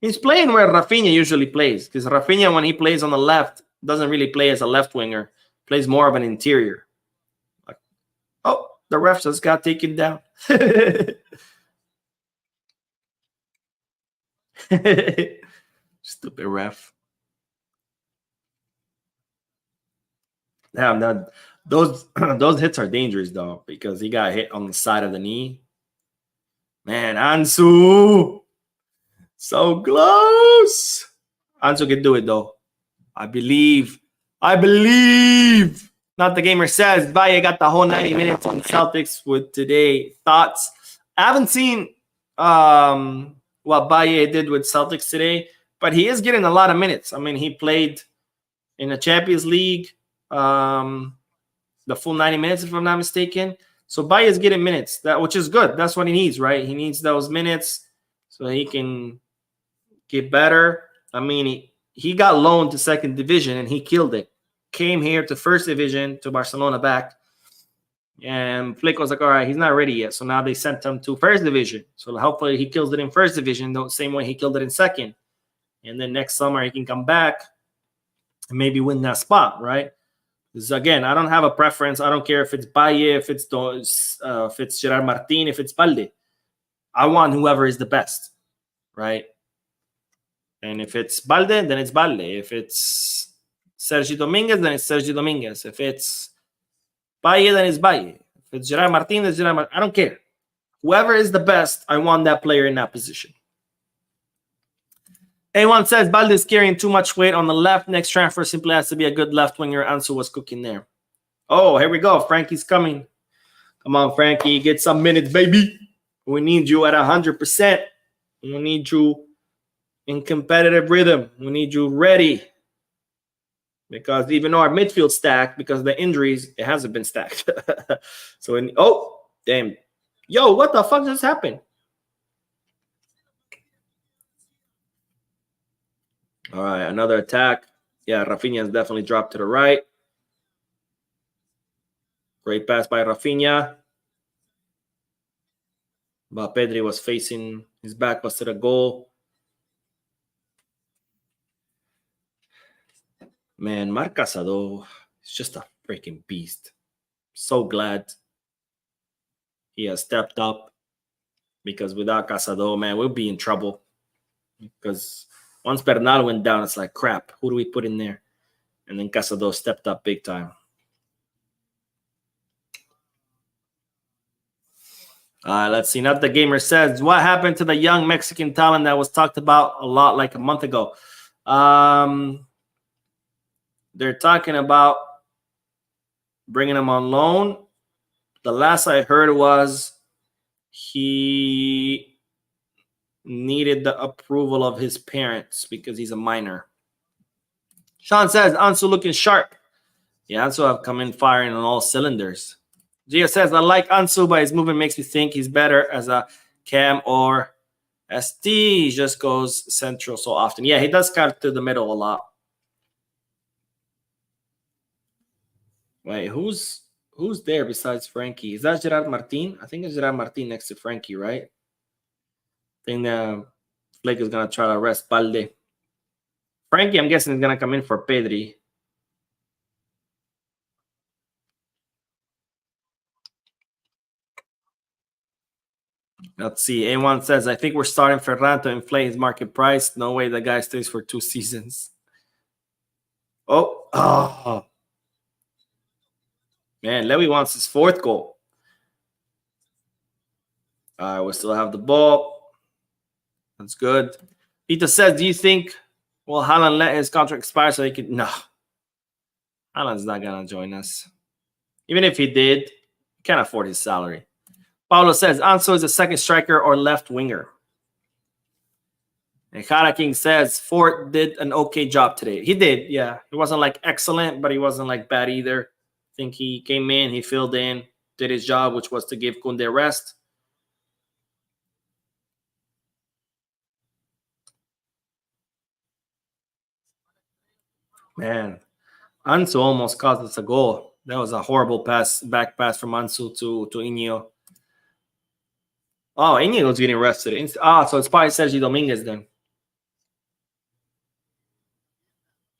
He's playing where Raphinha usually plays, because Raphinha, when he plays on the left, doesn't really play as a left winger. Plays more of an interior. Like, oh, the ref just got taken down. Stupid ref. Damn, those hits are dangerous though, because he got hit on the side of the knee. Man, Ansu, so close. Ansu can do it though. I believe. Not the gamer says. Valle got the whole 90 minutes on Celtics with today. Thoughts? I haven't seen what Valle did with Celtics today, but he is getting a lot of minutes. I mean, he played in the Champions League the full 90 minutes, if I'm not mistaken. So Valle is getting minutes, which is good. That's what he needs, right? He needs those minutes so he can get better. I mean, he got loaned to second division and he killed it. Came here to first division, to Barcelona back, And Flick was like, all right, he's not ready yet. So now they sent him to first division. So hopefully he kills it in first division the same way he killed it in second. And then next summer he can come back and maybe win that spot, right? Because again, I don't have a preference. I don't care if it's Valle, if it's Gerard Martin, if it's Balde. I want whoever is the best, right? And if it's Balde, then it's Balde. If it's Sergi Dominguez, then it's Sergi Dominguez. If it's Valle, then it's Valle. If it's Gerard Martin, then it's Gerard Martin. I don't care. Whoever is the best, I want that player in that position. A1 says Balde is carrying too much weight on the left. Next transfer simply has to be a good left winger. Ansu was cooking there. Oh, here we go. Frankie's coming. Come on, Frankie. Get some minutes, baby. We need you at 100%. We need you in competitive rhythm. We need you ready. Because even though our midfield stacked, because of the injuries, it hasn't been stacked. So, oh, damn. Yo, what the fuck just happened? All right, another attack. Yeah, Raphinha has definitely dropped to the right. Great pass by Raphinha. But Pedri was facing, his back was to the goal. Man, Marc Casado is just a freaking beast. So glad he has stepped up, because without Casado, man, we'll be in trouble. Because once Bernal went down, it's like, crap, who do we put in there? And then Casado stepped up big time. Let's see. Not the Gamer says, what happened to the young Mexican talent that was talked about a lot like a month ago? They're talking about bringing him on loan. The last I heard was he needed the approval of his parents because he's a minor. Sean says, Ansu looking sharp. Yeah, Ansu have come in firing on all cylinders. Gia says, I like Ansu, but his movement makes me think he's better as a cam or ST. He just goes central so often. Yeah, he does cut to the middle a lot. Wait, who's there besides Frankie? Is that Gerard Martin? I think it's Gerard Martin next to Frankie, right? I think that Flake is going to try to arrest Balde. Frankie, I'm guessing, is going to come in for Pedri. Let's see. A1 says, I think we're starting Ferran to inflate his market price. No way the guy stays for 2 seasons. Oh. Man, Levy wants his 4th goal. All right, we still have the ball. That's good. Peter says, do you think Haaland let his contract expire so he could? No. Haaland's not going to join us. Even if he did, he can't afford his salary. Paulo says, Ansu is a second striker or left winger. And Kara King says, Fort did an okay job today. He did, yeah. He wasn't like excellent, but he wasn't like bad either. I think he came in, he filled in, did his job, which was to give Kounde a rest. Man, Ansu almost cost us a goal. That was a horrible back pass from Ansu to Iñigo. Oh, Iñigo's getting rested. So it's probably Sergi Dominguez then.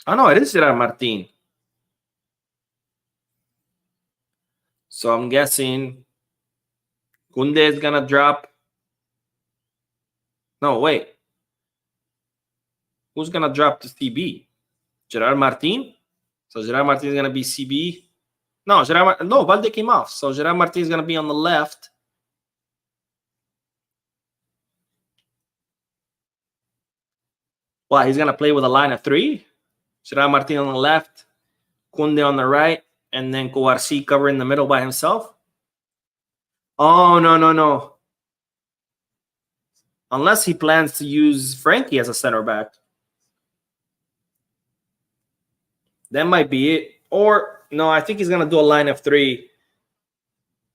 Oh, no, it is Gerard Martin. So I'm guessing Kounde is going to drop. No, wait. Who's going to drop to CB? Gerard Martin? So Gerard Martin is going to be CB. No, Valde came off. So Gerard Martin is going to be on the left. Well, he's going to play with a line of 3. Gerard Martin on the left, Kounde on the right, and then Kouarsi covering the middle by himself. Oh, no. Unless he plans to use Frankie as a center back. That might be it. Or, no, I think he's going to do a line of 3.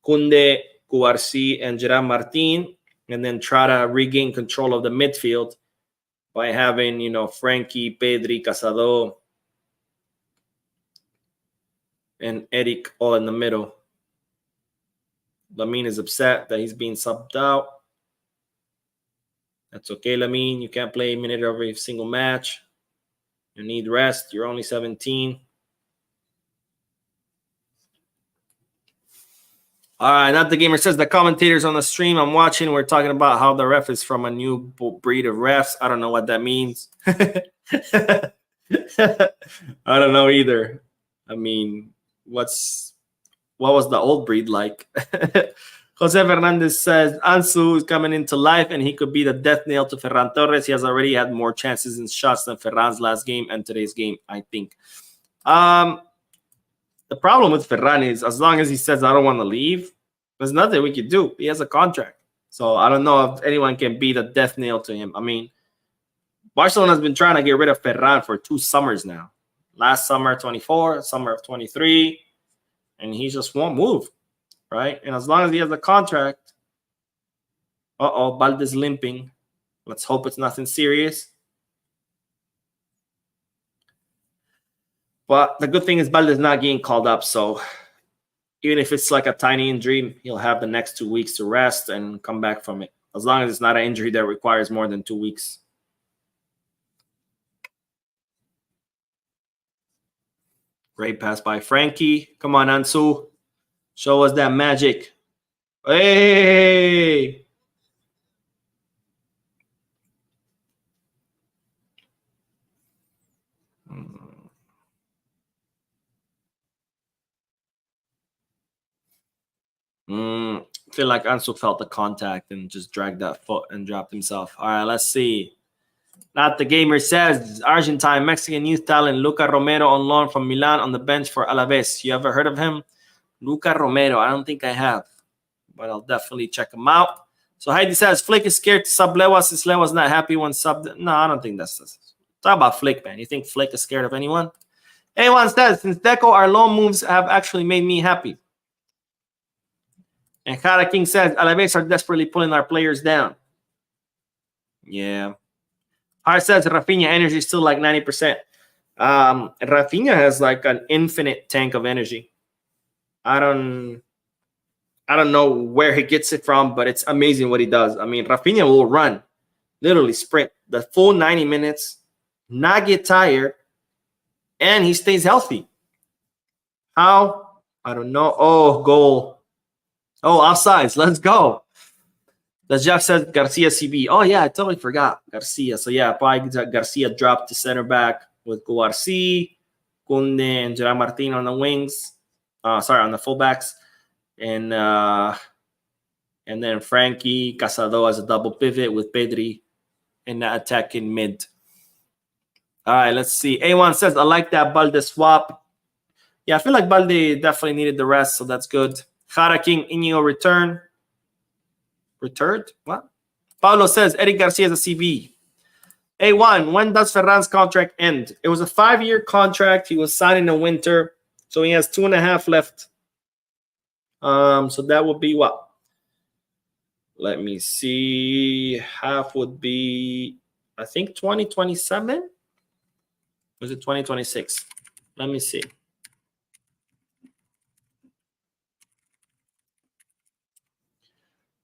Kounde, Kouarsi, and Gerard Martin, and then try to regain control of the midfield by having, Frankie, Pedri, Casado, and Eric all in the middle. Lamine is upset that he's being subbed out. That's okay, Lamine. You can't play a minute every single match. You need rest. You're only 17. All right, Not the Gamer says the commentators on the stream I'm watching were talking about how the ref is from a new breed of refs. I don't know what that means. I don't know either. I mean, what was the old breed like? Jose Fernandez says Ansu is coming into life and he could be the death nail to Ferran Torres. He has already had more chances and shots than Ferran's last game and today's game, I think. The problem with Ferran is as long as he says, I don't want to leave, there's nothing we can do. He has a contract. So I don't know if anyone can be the death nail to him. I mean, Barcelona has been trying to get rid of Ferran for 2 summers now. Last summer, 24, summer of 23, and he just won't move, right? And as long as he has a contract, Balde's limping. Let's hope it's nothing serious. But the good thing is Balde's not getting called up, so even if it's like a tiny injury, he'll have the next 2 weeks to rest and come back from it, as long as it's not an injury that requires more than 2 weeks. Great pass by Frankie. Come on, Ansu. Show us that magic. Hey! I feel like Ansu felt the contact and just dragged that foot and dropped himself. All right, let's see. Not the Gamer says Argentine Mexican youth talent Luca Romero on loan from Milan on the bench for Alaves. You ever heard of him? Luca Romero. I don't think I have, but I'll definitely check him out. So Heidi says Flick is scared to sub Lewa since Lewa's not happy when subbed. No, I don't think that's this. Talk about Flick, man. You think Flick is scared of anyone? Anyone says since Deco, our loan moves have actually made me happy. And Kara King says Alaves are desperately pulling our players down. Yeah. Hart says Raphinha energy is still like 90%. Raphinha has like an infinite tank of energy. I don't know where he gets it from, but it's amazing what he does. I mean, Raphinha will run, literally sprint the full 90 minutes, not get tired, and he stays healthy. How? I don't know. Oh, goal. Oh, offsides. Let's go. The Jeff says Garcia CB. Oh, yeah, I totally forgot Garcia. So, yeah, probably Garcia dropped to center back with Guarci, Kounde, and Gerard Martin on the wings. On the fullbacks. And then Frankie Casado as a double pivot with Pedri in the attacking mid. All right, let's see. A1 says, I like that Balde swap. Yeah, I feel like Balde definitely needed the rest, so that's good. Jara King, Iñigo return. Returned? What? Paulo says, Eric Garcia is a CB. A1, when does Ferran's contract end? It was a 5-year contract. He was signed in the winter, so he has 2.5 left. So that would be what? Let me see. Half would be, I think, 2027. Was it 2026? Let me see.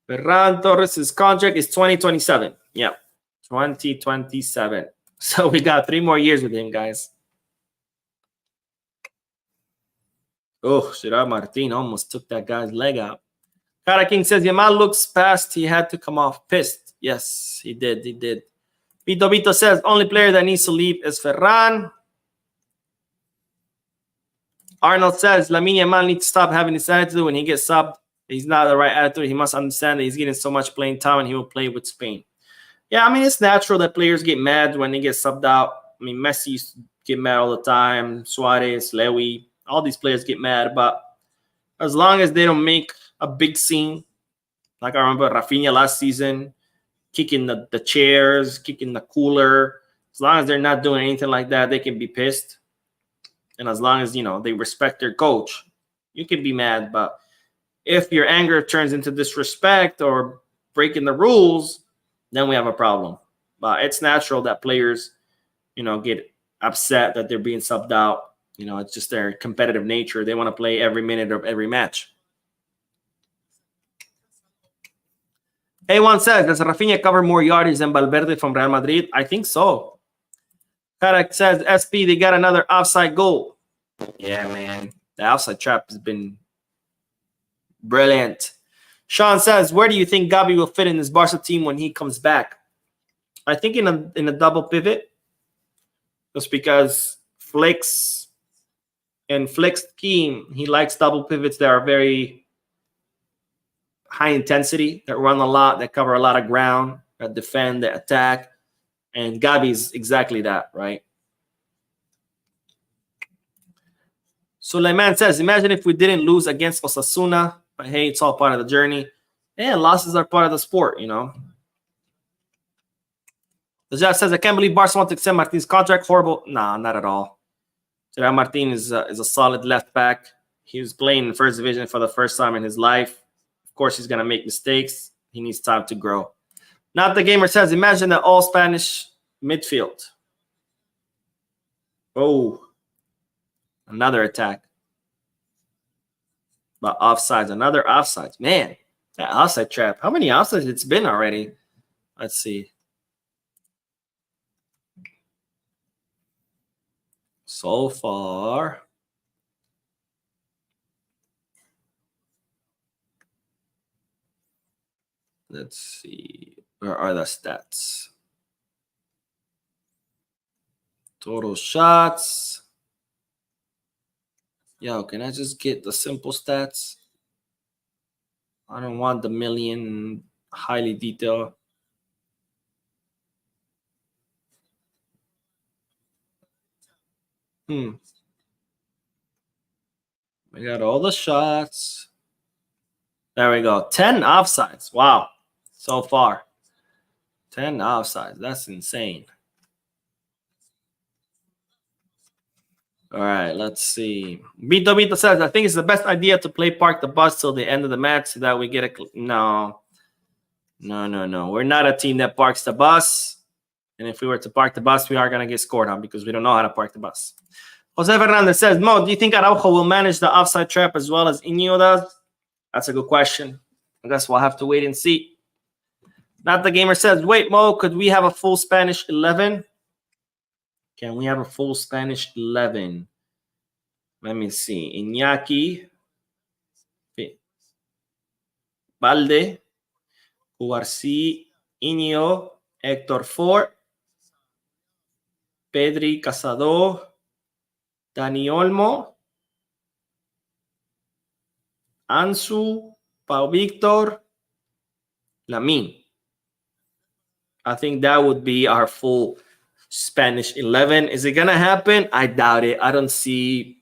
Ferran Torres' contract is 2027. Yeah, 2027. So we got 3 more years with him, guys. Oh, Gerard Martin almost took that guy's leg out. Kara King says, Yamal looks past. He had to come off pissed. Yes, he did. He did. Vito Vito says, only player that needs to leave is Ferran. Arnold says, Lamine Yamal needs to stop having this attitude when he gets subbed. He's not the right attitude. He must understand that he's getting so much playing time and he will play with Spain. Yeah, I mean, it's natural that players get mad when they get subbed out. I mean, Messi used to get mad all the time. Suarez, Lewy, all these players get mad. But as long as they don't make a big scene, like I remember Raphinha last season, kicking the chairs, kicking the cooler. As long as they're not doing anything like that, they can be pissed. And as long as, they respect their coach, you can be mad. But if your anger turns into disrespect or breaking the rules, then we have a problem. But it's natural that players, get upset that they're being subbed out. It's just their competitive nature. They want to play every minute of every match. A1 says, does Raphinha cover more yardage than Valverde from Real Madrid? I think so. Karek says, SP, they got another offside goal. Yeah, man. The offside trap has been brilliant. Sean says, where do you think Gabi will fit in this Barca team when he comes back? I think in a double pivot. Just because Flick's scheme, he likes double pivots that are very high intensity, that run a lot, that cover a lot of ground, that defend, that attack. And Gabi's exactly that, right? Suleiman says, imagine if we didn't lose against Osasuna, but hey, it's all part of the journey. Yeah, losses are part of the sport, you know. The judge says, I can't believe Barca want to extend Martin's contract. Horrible. Nah, not at all. Gerard Martin is a solid left back. He was playing in the first division for the first time in his life. Of course, he's going to make mistakes. He needs time to grow. Not the Gamer says, imagine the all-Spanish midfield. Oh, another attack. But offsides, another offsides. Man, that offside trap. How many offsides it's been already? Let's see. So far, let's see. Where are the stats? Total shots. Yo, can I just get the simple stats? I don't want the million highly detailed. We got all the shots. There we go. 10 offsides. Wow. So far. 10 offsides. That's insane. All right, let's see. Bito says, I think it's the best idea to play park the bus till the end of the match so that we get a... No. We're not a team that parks the bus. And if we were to park the bus, we are going to get scored on because we don't know how to park the bus. Jose Fernandez says, Mo, do you think Araujo will manage the offside trap as well as Iñigo does? That's a good question. I guess we'll have to wait and see. Not the Gamer says, wait, Mo, could we have a full Spanish 11? Can we have a full Spanish 11? Let me see. Iñaki, Valde, Cubarsí, Iñigo, Héctor Ford, Pedri Casado, Dani Olmo, Ansu, Pau Victor, Lamin. I think that would be our full Spanish 11. Is it going to happen? I doubt it. I don't see,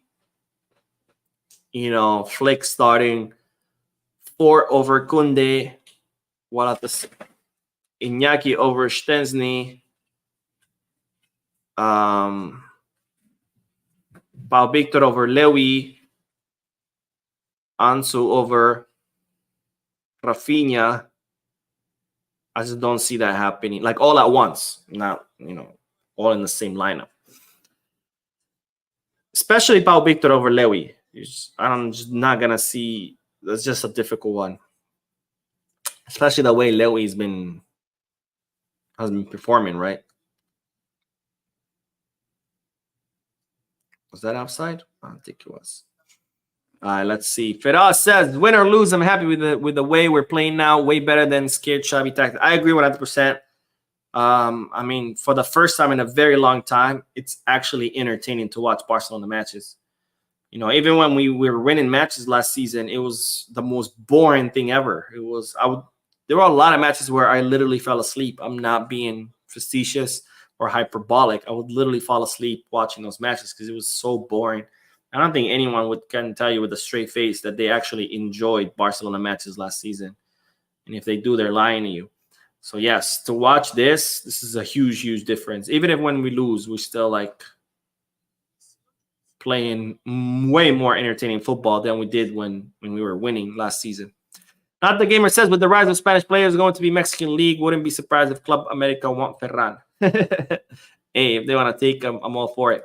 Flick starting 4 over Kounde, while at the Iñaki over Szczęsny, Pau Victor over Lewy, Ansu over Raphinha. I just don't see that happening, like all at once, not, all in the same lineup. Especially Pau Victor over Lewy. I'm just not going to see. That's just a difficult one. Especially the way Lewy has been performing, right? Was that outside? I don't think it was. All right, let's see. Firas says, win or lose, I'm happy with the way we're playing now. Way better than scared Xavi tactics. I agree 100%. I mean, for the first time in a very long time, it's actually entertaining to watch Barcelona matches. Even when we were winning matches last season, it was the most boring thing ever. There were a lot of matches where I literally fell asleep. I'm not being facetious or hyperbolic. I would literally fall asleep watching those matches because it was so boring. I don't think anyone can tell you with a straight face that they actually enjoyed Barcelona matches last season. And if they do, they're lying to you. So yes, to watch this is a huge, huge difference. Even if when we lose, we still like playing way more entertaining football than we did when we were winning last season. Not the Gamer says, with the rise of Spanish players going to be Mexican League, wouldn't be surprised if Club America want Ferran. Hey, if they want to take him, I'm all for it.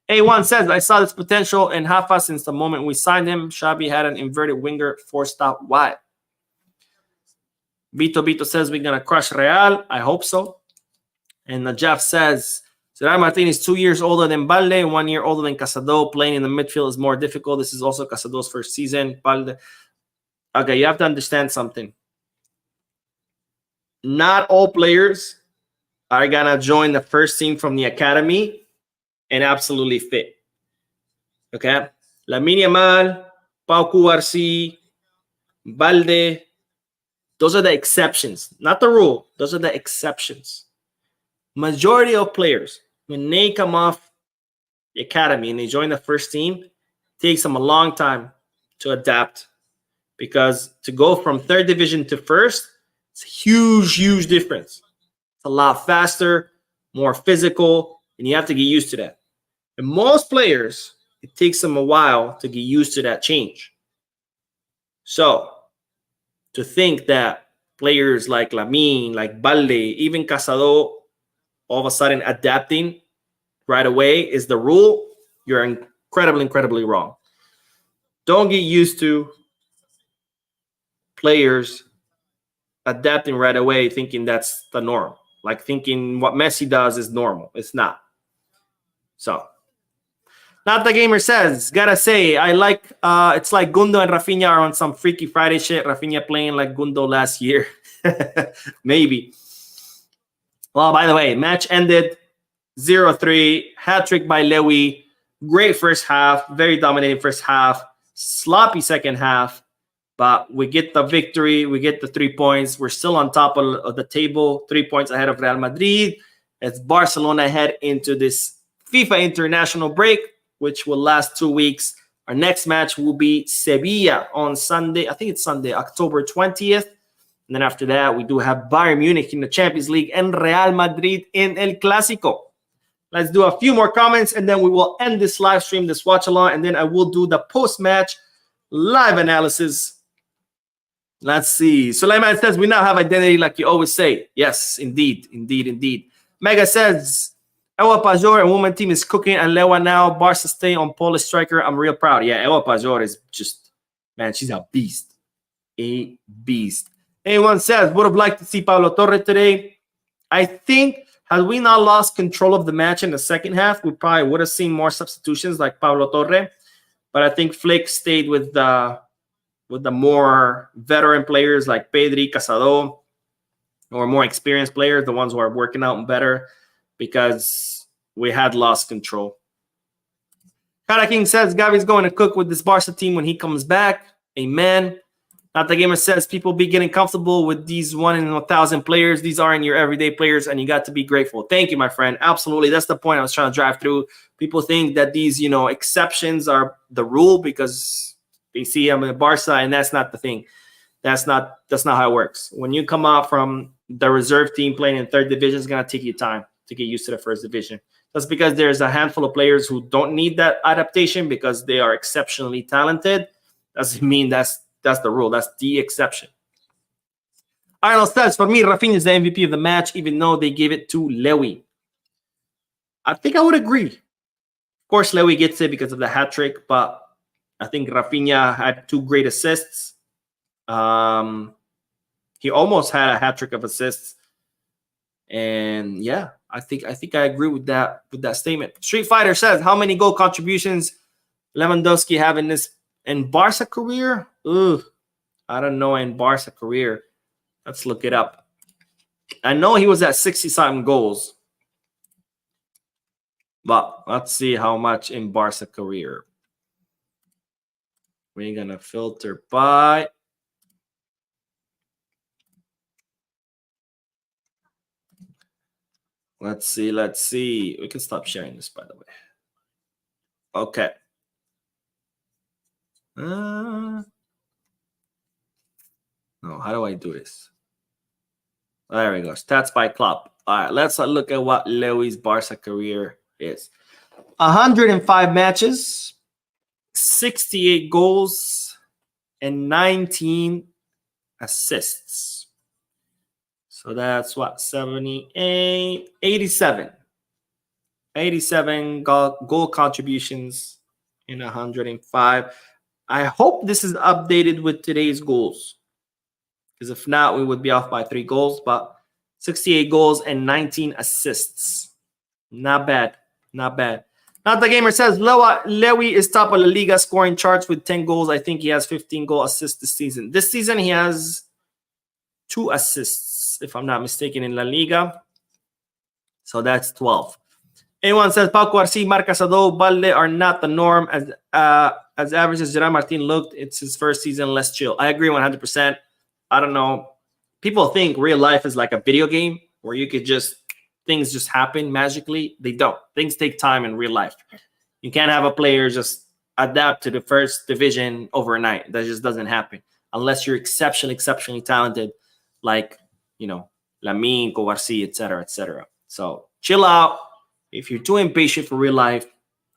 A1 says, I saw this potential in Rafa since the moment we signed him. Xavi had an inverted winger, forced out wide. Vito says we're going to crush Real. I hope so. And Jeff says, Gerard Martin is 2 years older than Balde, 1 year older than Casado. Playing in the midfield is more difficult. This is also Casado's first season. Balde. Okay, you have to understand something. Not all players are going to join the first team from the academy and absolutely fit. Okay? Lamine Yamal, Pau Cubarsí, Balde, those are the exceptions, not the rule. Those are the exceptions. Majority of players, when they come off the academy and they join the first team, it takes them a long time to adapt, because to go from third division to first, it's a huge difference. It's a lot faster, more physical, and you have to get used to that. And most players, it takes them a while to get used to that change. So, to think that players like Lamine, like Balde, even Casado, all of a sudden adapting right away is the rule, you're incredibly wrong. Don't get used to players adapting right away thinking that's the norm. Like thinking what Messi does is normal. It's not. So, Not the Gamer says, gotta say, I like, it's like Kounde and Raphinha are on some Freaky Friday shit. Raphinha playing like Kounde last year. Maybe. Well, by the way, match ended 0-3. Hat-trick by Lewy. Great first half. Very dominating first half. Sloppy second half. But we get the victory. We get the 3 points. We're still on top of the table. 3 points ahead of Real Madrid. As Barcelona head into this FIFA international break, which will last 2 weeks. Our next match will be Sevilla on Sunday. I think it's Sunday, October 20th. And then after that, we do have Bayern Munich in the Champions League and Real Madrid in El Clásico. Let's do a few more comments, and then we will end this live stream, this watch along, and then I will do the post-match live analysis. Let's see. Suleiman says, we now have identity like you always say. Yes, indeed. Mega says, Ewa Pajor and woman team is cooking, and Lewa now. Barca stay on Polish striker. I'm real proud. Yeah, Ewa Pajor is just, man, she's a beast. A beast. Anyone says, would have liked to see Pablo Torre today. I think, had we not lost control of the match in the second half, we probably would have seen more substitutions like Pablo Torre. But I think Flick stayed with the more veteran players like Pedri, Casado, or more experienced players, the ones who are working out better, because we had lost control. Kara King says, Gavi's going to cook with this Barca team when he comes back. Amen. Not the Gamer says, people be getting comfortable with these 1 in 1,000 players. These aren't your everyday players, and you got to be grateful. Thank you, my friend. Absolutely. That's the point I was trying to drive through. People think that these, exceptions are the rule because they see I'm in Barca, and that's not the thing. That's not how it works. When you come out from the reserve team playing in third division, it's going to take you time to get used to the first division. That's because there's a handful of players who don't need that adaptation because they are exceptionally talented. Doesn't mean that's the rule. That's the exception. Arnold says, for me, Raphinha is the MVP of the match, even though they gave it to Lewy. I think I would agree. Of course, Lewy gets it because of the hat trick, but I think Raphinha had 2 great assists. He almost had a hat trick of assists. And yeah, I think I agree with that statement. Street Fighter says, how many goal contributions Lewandowski have in Barca career? Ugh, I don't know in Barca career. Let's look it up. I know he was at 60-something goals. But let's see how much in Barca career. We're going to filter by. Let's see. We can stop sharing this, by the way. Okay. No, how do I do this? There we go. Stats by club. All right, let's look at what Lewy's Barca career is. 105 matches, 68 goals, and 19 assists. So that's what, 78, 87. 87 goal contributions in 105. I hope this is updated with today's goals. because if not, we would be off by 3 goals. But 68 goals and 19 assists. Not bad. Not bad. Not the Gamer says, Lewy is top of La Liga scoring charts with 10 goals. I think he has 15 goal assists this season. This season, he has 2 assists, if I'm not mistaken, in La Liga. So that's 12. Anyone says, Pau Cuarcí, Marc Casado, Balde are not the norm. As average as Gerard Martin looked, it's his first season, less chill. I agree 100%. I don't know. People think real life is like a video game where you could just, things just happen magically. They don't. Things take time in real life. You can't have a player just adapt to the first division overnight. That just doesn't happen unless you're exceptionally talented, like, you know, Lamine, Cuarcí, etc., etc. So chill out. If you're too impatient for real life,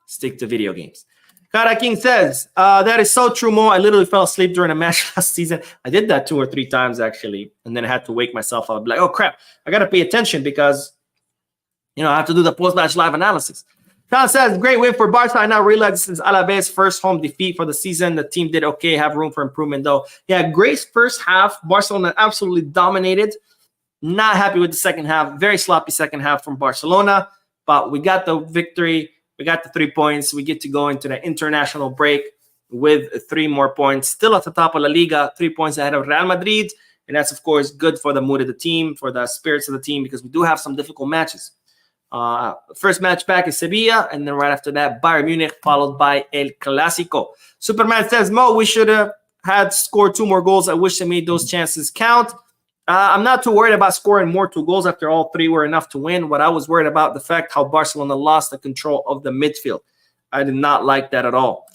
stick to video games. Kara King says, that is so true, Mo. I literally fell asleep during a match last season. I did that 2 or 3 times, actually, and then I had to wake myself up. Like, oh, crap, I got to pay attention because, you know, I have to do the post-match live analysis. John says, great win for Barca. I now realize this is Alaves' first home defeat for the season. The team did okay, have room for improvement, though. Yeah, great first half. Barcelona absolutely dominated. Not happy with the second half. Very sloppy second half from Barcelona. But we got the victory. We got the 3 points. We get to go into the international break with 3 more points. Still at the top of La Liga, 3 points ahead of Real Madrid. And that's, of course, good for the mood of the team, for the spirits of the team, because we do have some difficult matches. First match back is Sevilla, and then right after that, Bayern Munich, followed by El Clásico. Superman says, Mo, we should have had scored 2 more goals. I wish they made those chances count. I'm not too worried about scoring more 2 goals after all 3 were enough to win. What I was worried about the fact how Barcelona lost the control of the midfield. I did not like that at all.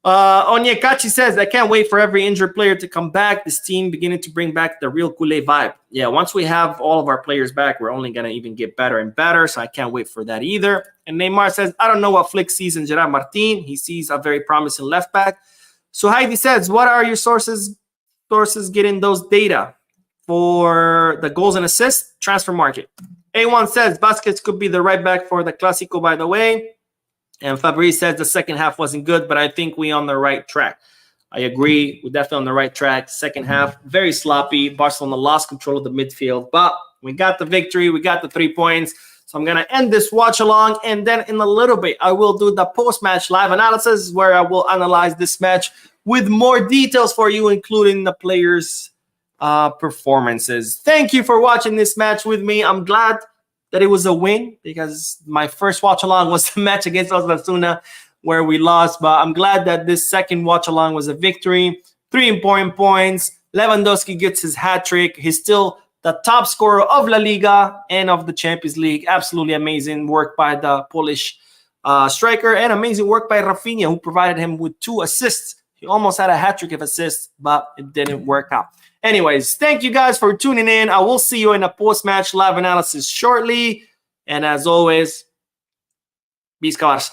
Onyekachi says, I can't wait for every injured player to come back. This team beginning to bring back the real Kounde vibe. Yeah, once we have all of our players back, we're only going to even get better and better. So I can't wait for that either. And Neymar says, I don't know what Flick sees in Gerard Martin. He sees a very promising left back. So Heidi says, what are your sources getting those data for the goals and assists? Transfer market. A1 says, Vasquez could be the right back for the Clásico, by the way. And Fabrice says the second half wasn't good, but I think we're on the right track. I agree. We're definitely on the right track. Second half, very sloppy. Barcelona lost control of the midfield, but we got the victory. We got the 3 points. So I'm going to end this watch along, and then in a little bit, I will do the post-match live analysis where I will analyze this match with more details for you, including the players' performances. Thank you for watching this match with me. I'm glad that it was a win because my first watch along was the match against Osasuna where we lost, but I'm glad that this second watch along was a victory. 3 important points. Lewandowski gets his hat trick. He's still the top scorer of La Liga and of the Champions League. Absolutely amazing work by the Polish striker, and amazing work by Raphinha, who provided him with 2 assists. He almost had a hat trick of assists, but it didn't work out. Anyways, thank you guys for tuning in. I will see you in a post-match live analysis shortly. And as always, Visca Barça.